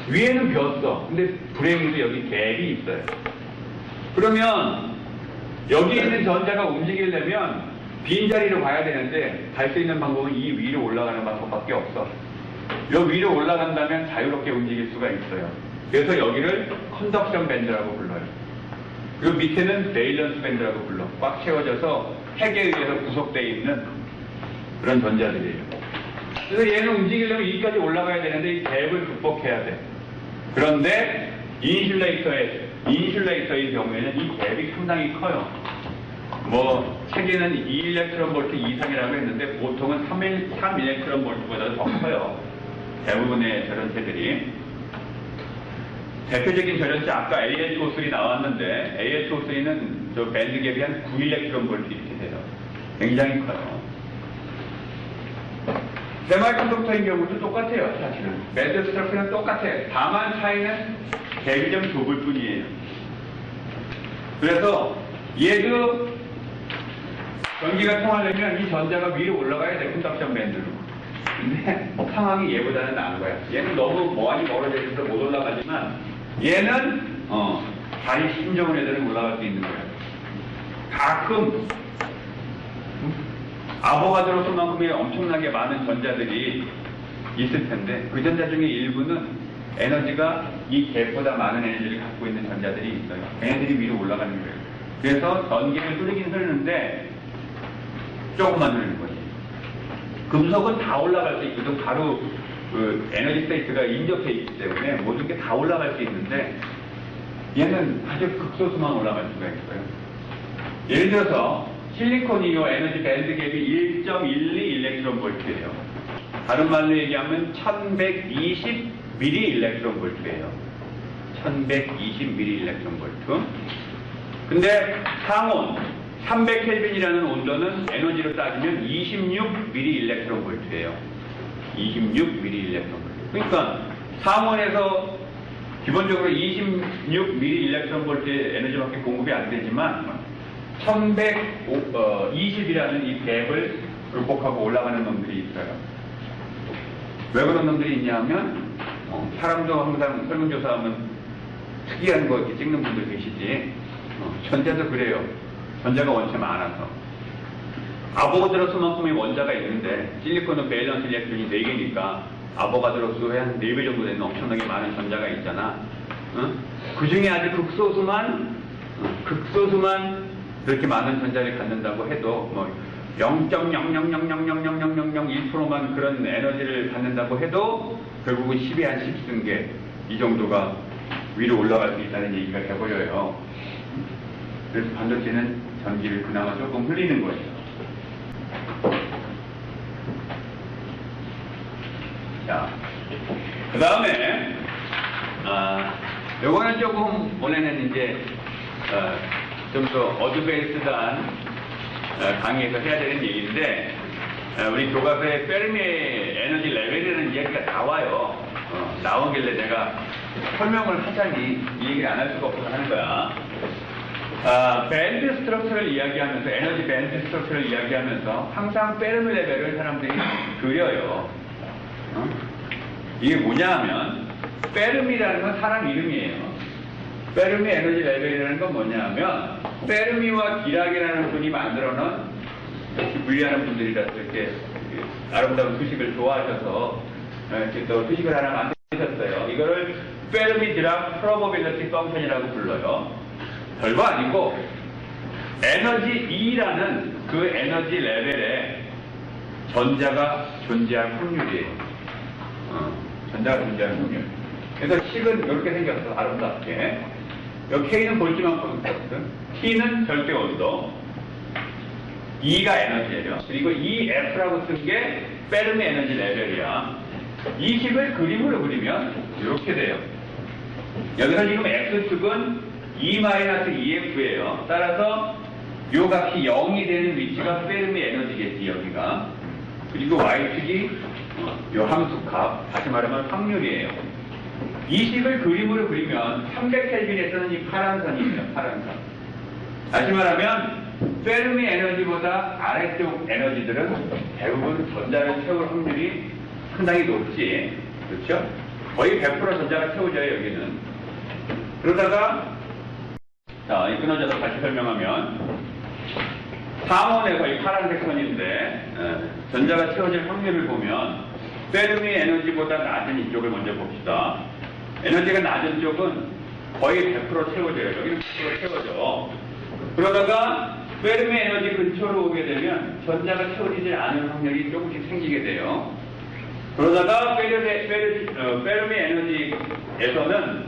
위에는 비었어. 근데 불행히도 여기 갭이 있어요. 그러면 여기 있는 전자가 움직이려면 빈자리로 가야 되는데 갈 수 있는 방법은 이 위로 올라가는 방법밖에 없어. 이 위로 올라간다면 자유롭게 움직일 수가 있어요. 그래서 여기를 컨덕션 밴드라고 불러요. 그리고 밑에는 베일런스 밴드라고 불러. 꽉 채워져서 핵에 의해서 구속되어 있는 그런 전자들이에요. 그래서 얘는 움직이려면 여기까지 올라가야 되는데 이 갭을 극복해야 돼. 그런데 인슐레이터의 경우에는 이 갭이 상당히 커요. 책에는 2일렉트론 볼트 이상이라고 했는데 보통은 3일렉트론 볼트보다 더 커요. 대부분의 절연체들이. 대표적인 절연체 아까 AH53 나왔는데 AH53는 저 밴드 갭이 한 9일렉트론 볼트 이렇게 돼요. 굉장히 커요. 세마이컨덕터인 경우도 똑같아요. 사실은 밴드 스트럭처는 똑같아요. 다만 차이는 갭이 좀 좁을 뿐이에요. 그래서 얘도 전기가 통하려면 이 전자가 위로 올라가야 돼. 컨덕션 밴드로. 근데 상황이 얘보다는 나은 거야. 얘는 너무 많이 멀어져 있어서 못 올라가지만 얘는 다리 힘 좋은 애들은 올라갈 수 있는 거야. 가끔 아보가드로스만큼의 엄청나게 많은 전자들이 있을 텐데 그 전자 중에 일부는 에너지가 이 갭보다 많은 에너지를 갖고 있는 전자들이 있어요. 얘네들이 위로 올라가는 거예요. 그래서 전기를 흐르긴 흐르는데 조금만 흐르는 거지. 금속은 다 올라갈 수 있거든. 바로 그 에너지 스테이트가 인접해 있기 때문에 모든 게 다 올라갈 수 있는데 얘는 아주 극소수만 올라갈 수가 있어요. 예를 들어서 실리콘이 요 에너지 밴드 갭이 1.12 일렉트론 볼트예요. 다른 말로 얘기하면 1120 미리 일렉트론 볼트예요. 1120mV. 근데 상온 300켈빈이라는 온도는 에너지로 따지면 26mV/예요. 26mV. 그러니까 상온에서 기본적으로 26mV/의 에너지밖에 공급이 안 되지만 1120이라는 이 갭을 극복하고 올라가는 놈들이 있어요. 왜 그런 놈들이 있냐면 사람도 항상 설문조사하면 특이한 거 이렇게 찍는 분들 계시지. 전자도 그래요. 전자가 원체 많아서. 아보가드로 수만큼의 원자가 있는데 실리콘은 밸런스 일렉트론이 4개니까 아보가드로 수의 한 4배 정도 되는 엄청나게 많은 전자가 있잖아. 그 중에 아주 극소수만 그렇게 많은 전자를 갖는다고 해도 뭐 0.000000001%만 그런 에너지를 갖는다고 해도 결국은 10의 한 10승계 이 정도가 위로 올라갈 수 있다는 얘기가 돼버려요. 그래서 반도체는 전기를 그나마 조금 흘리는 거예요. 자, 그 다음에 요거는 조금 원래는 이제 좀 더 어드밴스드한 강의에서 해야 되는 얘기인데 우리 교과서에 페르미 에너지 레벨이라는 이야기가 나와요. 나오길래 내가 설명을 하자니 이 얘기를 안 할 수가 없어서 하는 거야. 밴드 스트럭처를 이야기하면서 에너지 밴드 스트럭처를 이야기하면서 항상 페르미 레벨을 사람들이 그려요. 이게 뭐냐 하면 페르미라는 건 사람 이름이에요. 페르미 에너지 레벨이라는 건 뭐냐 하면 페르미와 디락이라는 분이 만들어놓은 분리하는 분들이라서 이렇게 아름다운 수식을 좋아하셔서 이렇게 또 수식을 하나 만드셨어요. 이거를 페르미 디락 프로버빌리티 펑션이라고 불러요. 별거 아니고 에너지 E라는 그 에너지 레벨에 전자가 존재할 확률이에요. 전자가 존재할 확률. 그래서 식은 이렇게 생겼어. 아름답게. 여기 K는 볼트만큼 있거든. T는 절대 온도, E가 에너지예요. 그리고 EF라고 쓴 게 페르미 에너지 레벨이야. 이 식을 그림으로 그리면 이렇게 돼요. 여기서 지금 X축은 E-EF예요. 따라서 이 값이 0이 되는 위치가 페르미 에너지겠지, 여기가. 그리고 Y축이 이 함수 값, 다시 말하면 확률이에요. 이 식을 그림으로 그리면 300켈빈에서는 이 파란 선이에요. 파란 선. 다시 말하면 페르미 에너지보다 아래쪽 에너지들은 대부분 전자를 채울 확률이 상당히 높지. 그렇죠? 거의 100% 전자가 채워져요, 여기는. 그러다가 자, 이 끊어져서 다시 설명하면 상온에서 이 파란색 선인데 전자가 채워질 확률을 보면 페르미 에너지보다 낮은 이쪽을 먼저 봅시다. 에너지가 낮은 쪽은 거의 100% 채워져요. 여기는 100% 채워져. 그러다가 페르미 에너지 근처로 오게 되면 전자가 채워지지 않은 확률이 조금씩 생기게 돼요. 그러다가 페르미 에너지에서는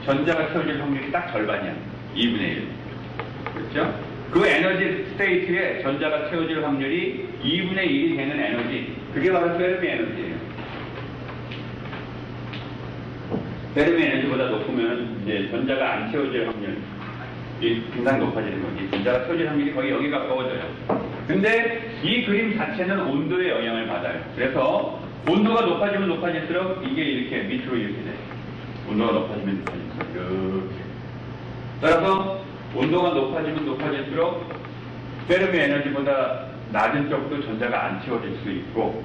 전자가 채워질 확률이 딱 절반이야. 2분의 1. 그렇죠? 그 에너지 스테이트에 전자가 채워질 확률이 2분의 1이 되는 에너지. 그게 바로 페르미 에너지예요. 페르미 에너지보다 높으면 이제 전자가 안 채워질 확률이 굉장히 높아지는 거지. 전자가 채워질 확률이 거의 여기 가까워져요. 근데 이 그림 자체는 온도의 영향을 받아요. 그래서 온도가 높아지면 높아질수록 이게 이렇게 밑으로 이렇게 돼요. 온도가 높아지면 높아질수록 이렇게. 따라서 온도가 높아지면 높아질수록 페르미 에너지보다 낮은 쪽도 전자가 안 채워질 수 있고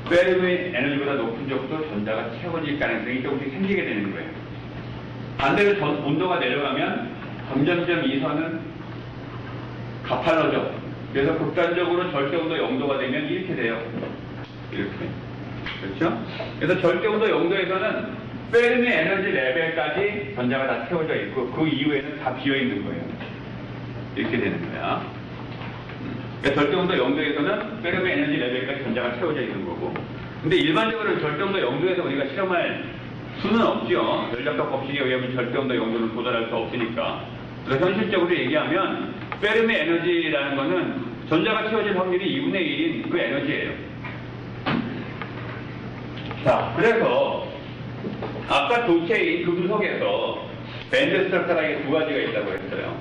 페르미 에너지보다 높은 쪽도 전자가 채워질 가능성이 조금씩 생기게 되는 거예요. 반대로 온도가 내려가면 점점점 이 선은 가팔러져. 그래서 극단적으로 절대온도 0도가 되면 이렇게 돼요. 이렇게. 그렇죠? 그래서 절대온도 0도에서는 페르미 에너지 레벨까지 전자가 다 채워져 있고 그 이후에는 다 비어 있는 거예요. 이렇게 되는 거야. 그러니까 절대온도 0도에서는 페르미 에너지 레벨까지 전자가 채워져 있는 거고. 근데 일반적으로 절대온도 0도에서 우리가 실험할 수는 없죠. 열역학 법칙에 의하면 절대온도 0도는 도달할 수 없으니까. 그래서 현실적으로 얘기하면 페르미 에너지라는 거는 전자가 채워질 확률이 2분의 1인 그 에너지예요. 자, 그래서 아까 도체인 금속에서 밴드 스트럭처가 이게 두 가지가 있다고 했어요.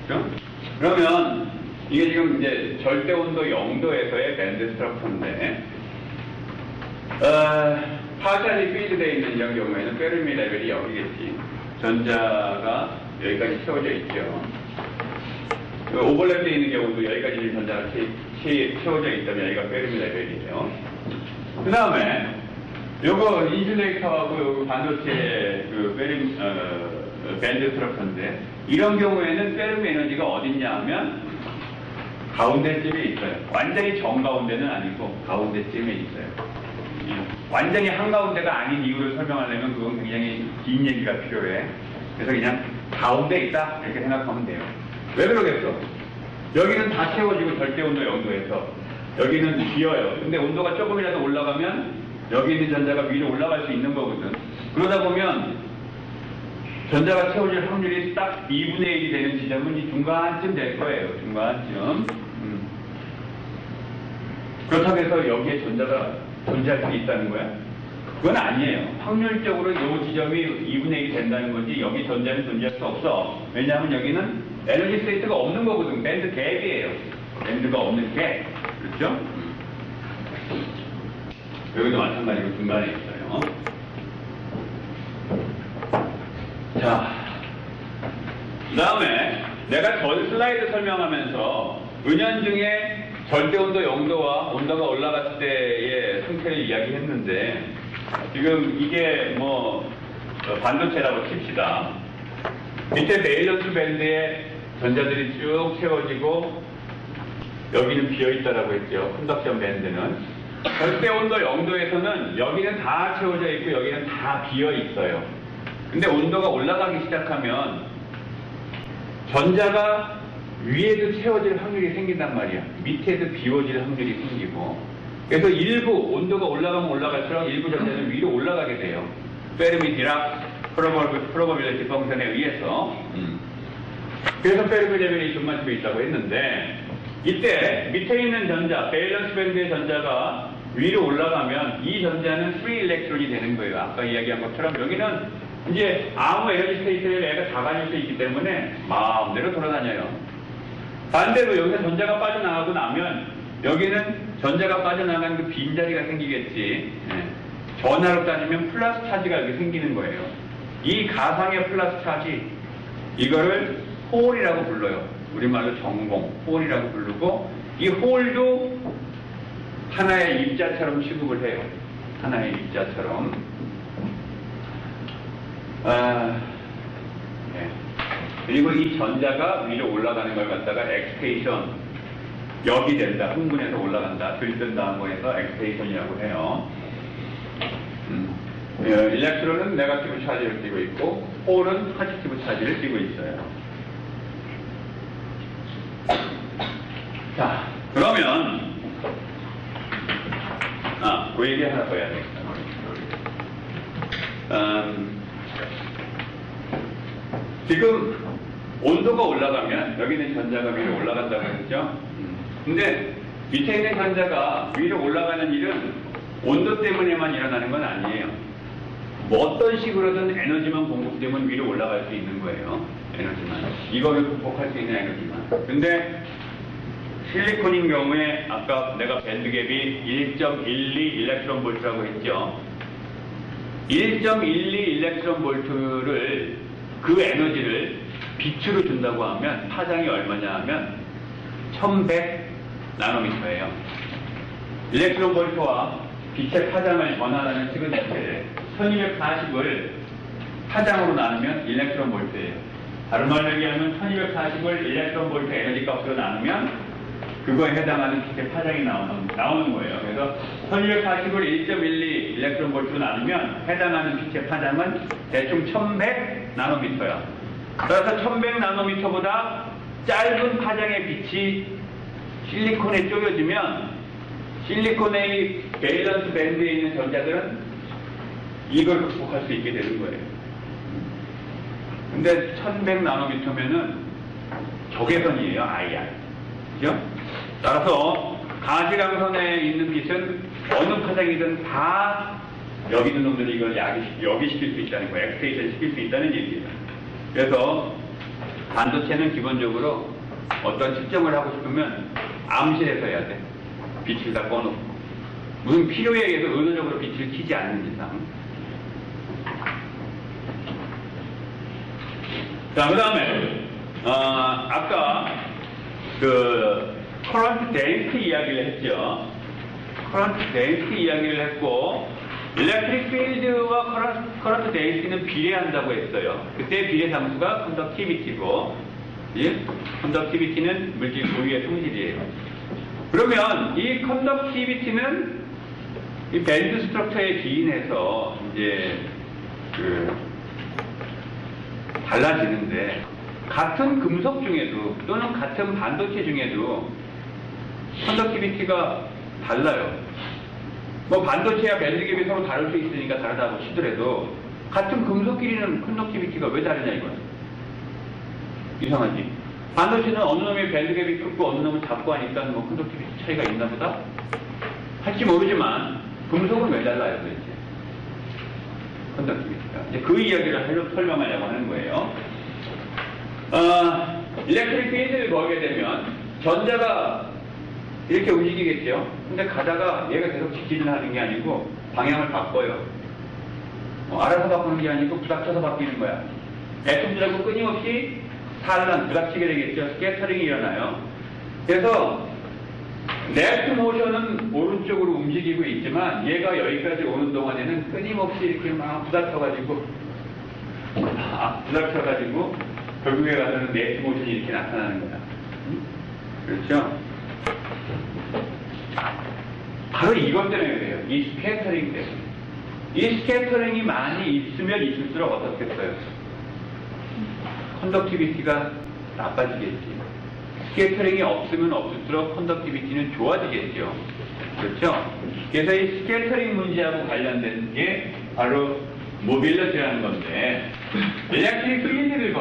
그죠? 그러면 이게 지금 이제 절대 온도 0도에서의 밴드 스트럭처인데, 파셜리 필드되어 있는 이런 경우에는 페르미 레벨이 여기겠지. 전자가 여기까지 채워져 있죠. 오버랩되어 있는 경우도 여기까지 전자가 채워져 있다면 여기가 페르미 레벨이에요. 그 다음에 요거 인슐레이터하고 요거 반도체 밴드 스트럭처인데, 이런 경우에는 페르미 에너지가 어딨냐 하면 가운데쯤에 있어요. 완전히 정가운데는 아니고 가운데쯤에 있어요. 완전히 한가운데가 아닌 이유를 설명하려면 그건 굉장히 긴 얘기가 필요해. 그래서 그냥 가운데 있다 이렇게 생각하면 돼요. 왜 그러겠어? 여기는 다 채워지고 절대온도 0도에서 여기는 비어요. 근데 온도가 조금이라도 올라가면 여기 있는 전자가 위로 올라갈 수 있는 거거든. 그러다 보면 전자가 채워질 확률이 딱 2분의 1이 되는 지점은 이 중간쯤 될 거예요. 중간쯤. 그렇다고 해서 여기에 전자가 존재할 수 있다는 거야? 그건 아니에요. 확률적으로 이 지점이 2분의 1이 된다는 거지 여기 전자는 존재할 수 없어. 왜냐하면 여기는 에너지 스테이트가 없는 거거든. 밴드 갭이에요. 밴드가 없는 갭. 그렇죠? 여기도 마찬가지로 중간에 있어요. 자, 그 다음에 내가 전 슬라이드 설명하면서 은연중에 절대온도 0도와 온도가 올라갔을 때의 상태를 이야기했는데, 지금 이게 뭐 반도체라고 칩시다. 밑에 베일런스 밴드에 전자들이 쭉 채워지고 여기는 비어있다라고 했죠. 컨덕션 밴드는. 절대온도 0도에서는 여기는 다 채워져 있고 여기는 다 비어있어요. 근데 온도가 올라가기 시작하면 전자가 위에도 채워질 확률이 생긴단 말이야. 밑에도 비워질 확률이 생기고. 그래서 일부 온도가 올라가면 올라갈수록 일부 전자는 위로 올라가게 돼요. 페르미 디락 프로버빌리티 펑션에 의해서. 그래서 페르미 레벨이 좀만큼에 있다고 했는데, 이때 밑에 있는 전자, 밸런스 밴드의 전자가 위로 올라가면 이 전자는 프리 일렉트론이 되는 거예요. 아까 이야기한 것처럼 여기는 이제 아무 에너지 스테이트를 얘가 다 가질 수 있기 때문에 마음대로 돌아다녀요. 반대로 여기서 전자가 빠져나가고 나면 여기는 전자가 빠져나가는 그 빈자리가 생기겠지. 전하로 따지면 플러스 차지가 여기 생기는 거예요. 이 가상의 플러스 차지, 이거를 홀이라고 불러요. 우리말로 전공, 홀이라고 부르고, 이 홀도 하나의 입자처럼 취급을 해요. 하나의 입자처럼. 그리고 이 전자가 위로 올라가는 걸 갖다가 엑스테이션, 역이 된다, 흥분해서 올라간다, 들뜬다 한 거에서 엑스테이션이라고 해요. 일렉트론은 네거티브 차지를 띠고 있고, 홀은 포지티브 차지를 띠고 있어요. 자, 그러면 그 얘기 하나 더 해야 되겠다. 지금 온도가 올라가면 여기는 전자가 위로 올라간다고 했죠. 근데 밑에 있는 전자가 위로 올라가는 일은 온도 때문에만 일어나는 건 아니에요. 뭐 어떤 식으로든 에너지만 공급되면 위로 올라갈 수 있는 거예요. 에너지만. 이거를 극복할 수 있는 에너지만. 근데 실리콘인 경우에 아까 내가 밴드갭이 1.12 일렉트론 볼트라고 했죠. 1.12 일렉트론 볼트를, 그 에너지를 빛으로 준다고 하면 파장이 얼마냐 하면 1100 나노미터예요. 일렉트론 볼트와 빛의 파장을 전환하는 시그널을 1240을 파장으로 나누면 일렉트론 볼트예요. 다른 말로 얘기하면 1240을 일렉트론 볼트 에너지 값으로 나누면 그거에 해당하는 빛의 파장이 나오는 거예요. 그래서 1240을 1.12 일렉트론 볼트로 나누면 해당하는 빛의 파장은 대충 1100 나노미터야. 그래서 1100 나노미터보다 짧은 파장의 빛이 실리콘에 쪼여지면 실리콘의 밸런스 밴드에 있는 전자들은 이걸 극복할 수 있게 되는 거예요. 근데 1100 나노미터면은 적외선이에요, IR. 그죠? 따라서 가시광선에 있는 빛은 어느 파장이든 다 여기 있는 놈들이 이걸 여기시킬 수 있다는 거예요. 엑스테이션 시킬 수 있다는 얘기예요. 그래서 반도체는 기본적으로 어떤 측정을 하고 싶으면 암실에서 해야 돼. 빛을 다 꺼놓고. 무슨 필요에 의해서 의도적으로 빛을 켜지 않는 이상. 자, 그 다음에, 아까 커런트 덴시티 이야기를 했죠. 커런트 덴시티 이야기를 했고, 일렉트릭 필드와 커런트 덴시티는 비례한다고 했어요. 그때 비례 상수가 컨덕티비티고, 예? 컨덕티비티는 물질 고유의 성질이에요. 그러면 이 컨덕티비티는 이 밴드 스트럭처에 기인해서 이제 달라지는데, 같은 금속 중에도 또는 같은 반도체 중에도 컨덕티비티가 달라요. 뭐 반도체와 밴드갭이 서로 다를 수 있으니까 다르다고 치더라도 같은 금속끼리는 컨덕티비티가 왜 다르냐 이거야. 이상하지? 반도체는 어느 놈의 밴드갭이 크고 어느 놈은 작고 하니까 뭐 컨덕티비티 차이가 있나 보다? 할지 모르지만 금속은 왜 달라요 도대체? 컨덕티비티가. 이제 그 이야기를 설명하려고 하는 거예요. 일렉트릭 필드를 걸게 되면 전자가 이렇게 움직이겠죠. 근데 가다가 얘가 계속 직진하는 게 아니고 방향을 바꿔요. 알아서 바꾸는 게 아니고 부닥쳐서 바뀌는 거야. 애통들하고 끊임없이 산란, 부닥치게 되겠죠. 스캐터링이 일어나요. 그래서 레프트 모션은 오른쪽으로 움직이고 있지만 얘가 여기까지 오는 동안에는 끊임없이 이렇게 막 부닥쳐가지고 결국에 가서는 레프트 모션이 이렇게 나타나는 거야. 그렇죠? 바로 이것 때문에 그래요. 이 스캐터링 때문에. 이 스캐터링이 많이 있으면 있을수록 어떻겠어요? 컨덕티비티가 나빠지겠지. 스캐터링이 없으면 없을수록 컨덕티비티는 좋아지겠죠. 그렇죠? 그래서 이 스캐터링 문제하고 관련된 게 바로 모빌리티라는 건데, 일렉트릭 필드를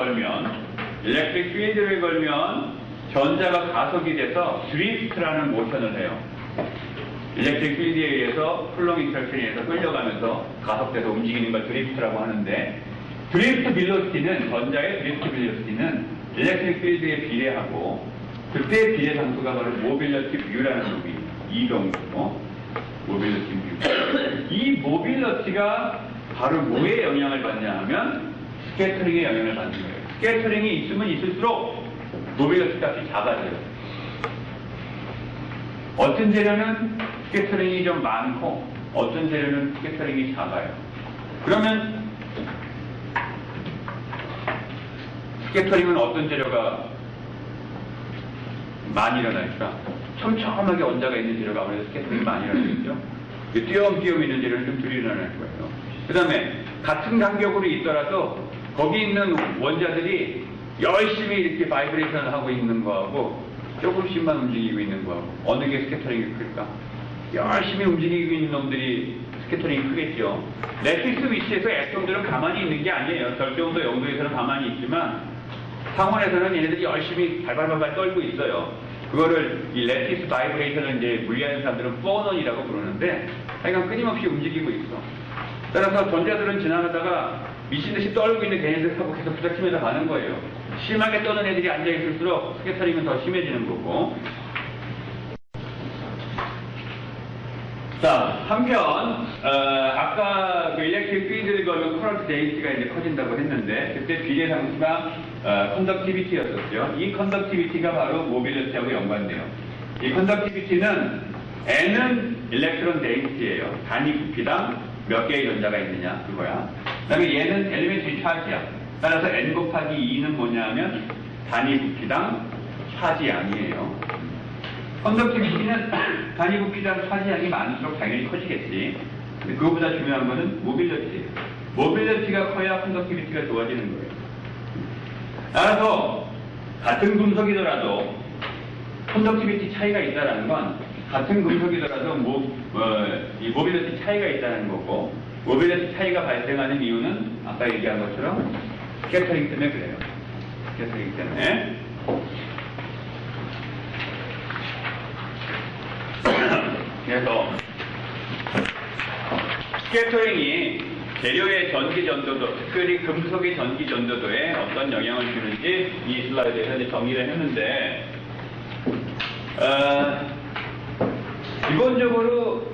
걸면 전자가 가속이 돼서 드리프트라는 모션을 해요. 일렉트릭 필드에 의해서 쿨롱 인터랙션에 의해서 끌려가면서 가속돼서 움직이는 걸 드리프트라고 하는데, 드리프트 빌로시티는, 전자의 드리프트 빌로시티는 일렉트릭 필드에 비례하고, 그때의 비례 상수가 바로 모빌리티 뷰라는 놈이 이동이고, 모빌리티 뷰. 이 모빌리티가 바로 뭐에 영향을 받냐 하면 스캐터링에 영향을 받는 거예요. 스캐터링이 있으면 있을수록 모빌리티 값이 작아져요. 어떤 재료는 스캐터링이 좀 많고 어떤 재료는 스캐터링이 작아요. 그러면 스캐터링은 어떤 재료가 많이 일어날까? 촘촘하게 원자가 있는 재료가 아무래도 스캐터링이 많이 일어나겠죠. 띄엄띄엄 있는 재료는 좀 덜 일어날 거예요. 그 다음에 같은 간격으로 있더라도 거기 있는 원자들이 열심히 이렇게 바이브레이션을 하고 있는 거하고 조금씩만 움직이고 있는 거하고 어느 게 스캐터링이 클까? 열심히 움직이고 있는 놈들이 스캐터링이 크겠죠. 레티스 위치에서 애tom들은 가만히 있는 게 아니에요. 절대온도 0도에서는 가만히 있지만 상온에서는 얘네들이 열심히 발발발발 떨고 있어요. 그거를 이 레티스 바이브레이션을 이제 물리하는 사람들은 포논이라고 부르는데 하여간 끊임없이 움직이고 있어. 따라서 전자들은 지나가다가 미친듯이 떨고 있는 걔네들하고 계속 부닥치면서 가는 거예요. 심하게 떠는 애들이 앉아있을수록 스캐터링은 더 심해지는 거고. 자, 한편 아까 그 일렉트릭 필드를 걸면 커런트 데인시티가 이제 커진다고 했는데 그때 비례 상수가 컨덕티비티였었죠. 이 컨덕티비티가 바로 모빌리티하고 연관돼요. 이 컨덕티비티는 N은 일렉트론 데인시티예요. 단위 부피당 몇 개의 전자가 있느냐 그거야. 그 다음에 얘는 엘리멘트리 차지야. 따라서 N 곱하기 2는 뭐냐 하면 단위 부피당 차지양이에요. 컨덕티비티는 단위 부피당 차지양이 많을수록 당연히 커지겠지. 근데 그거보다 중요한 거는 모빌리티예요. 모빌리티가 커야 컨덕티비티가 좋아지는 거예요. 따라서 같은 금속이더라도 컨덕티비티 차이가 있다는 건 같은 금속이더라도 이 모빌리티 차이가 있다는 거고, 모빌리티 차이가 발생하는 이유는 아까 얘기한 것처럼 스캐터링 때문에 그래요. 스캐터링 때문에. 그래서 스캐터링이 재료의 전기 전도도, 특별히 금속의 전기 전도도에 어떤 영향을 주는지 이 슬라이드에서 이제 정리를 했는데, 기본적으로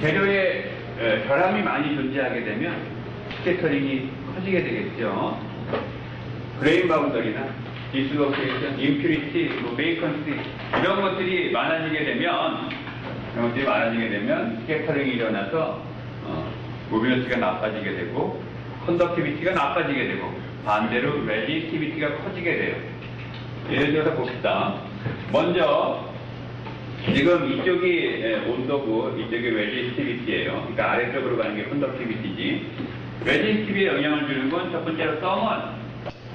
재료에 결함이 많이 존재하게 되면 스캐터링이 커지게 되겠죠. 그레인 바운더리나 디스로케이션, 임퓨리티, 베이컨시 이런 것들이 많아지게 되면 스캐터링이 일어나서 모빌리티가 나빠지게 되고 컨덕티비티가 나빠지게 되고 반대로 레지스티비티가 커지게 돼요. 예를 들어서 봅시다. 먼저 지금 이쪽이 온도고 이쪽이 레지스티비티예요. 그러니까 아래쪽으로 가는 게 컨덕티비티지. 레지스티비티에 영향을 주는 건 첫 번째로 서멀.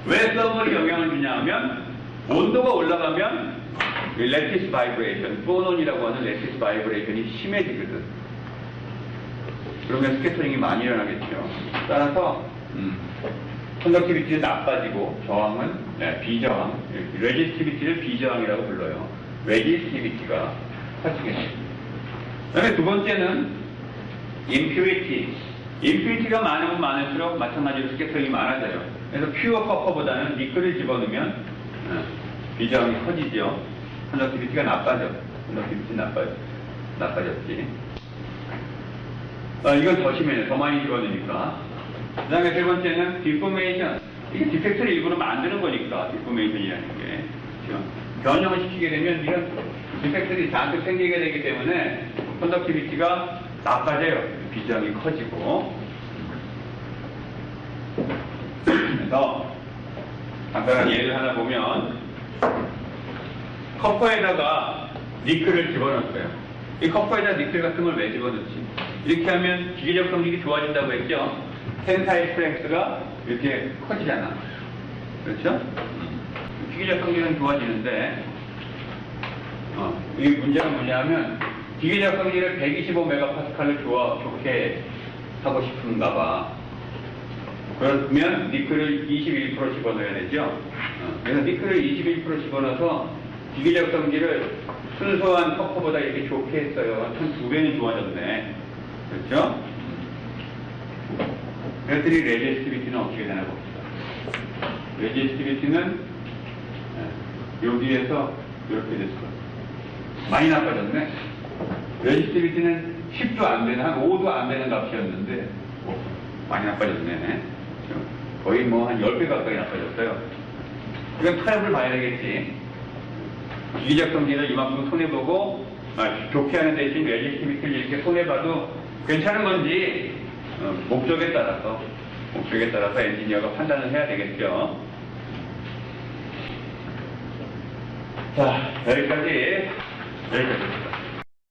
왜 서멀이 영향을 주냐 하면 온도가 올라가면 레티스 바이브레이션, 포논이라고 하는 레티스 바이브레이션이 심해지거든. 그러면 스캐터링이 많이 일어나겠죠. 따라서 컨덕티비티는 나빠지고 저항은 비저항, 레지스티비티를 비저항이라고 불러요. 레지스티비티가 커지게 됩니다. 그 다음에 두 번째는 임퓨리티가 많으면 많을수록 마찬가지로 스캐터링이 많아져요. 그래서 퓨어 커퍼보다는 니켈을 집어넣으면 비저항이 커지죠. 컨덕티비티가 나빠져. 컨덕티비티 나빠졌지. 이건 더 심해요. 더 많이 집어넣으니까. 그 다음에 세 번째는 디포메이션. 이게 디펙트를 일부러 만드는 거니까, 디포메이션이라는 게. 그렇죠? 변형을 시키게 되면 이런 디펙트들이 잔뜩 생기게 되기 때문에 컨덕티비티가 나빠져요. 비저항이 커지고. 그래서 간단한 예를 하나 보면 커퍼에다가 니켈을 집어넣었어요. 이 커퍼에다 니켈 같은 걸 왜 집어넣지? 이렇게 하면 기계적 성질이 좋아진다고 했죠? 텐사일 스트렝스가 이렇게 커지잖아. 그렇죠? 기계적 성질은 좋아지는데 이 문제가 뭐냐면 기계적 성질을 125메가파스칼로 좋게 하고 싶은가 봐. 그러면 니켈을 21% 집어넣어야 되죠? 그래서 니켈을 21% 집어넣어서 기계적 성질을 순수한 커퍼보다 이렇게 좋게 했어요. 한 2배는 좋아졌네. 그렇죠? 그랬더니 레지스티비티는 어떻게 되나 봅시다. 레지스티비티는 여기에서 이렇게 됐어. 많이 나빠졌네. 레지스티비티는 10도 안 되는, 한 5도 안 되는 값이었는데 많이 나빠졌네. 거의 뭐 한 10배 가까이 나빠졌어요. 이건 타협을 봐야 되겠지. 기계적 성질을 이만큼 손해보고 좋게 하는 대신 레지스티비티를 이렇게 손해봐도 괜찮은 건지 목적에 따라서 엔지니어가 판단을 해야 되겠죠. 자, 여기까지입니다.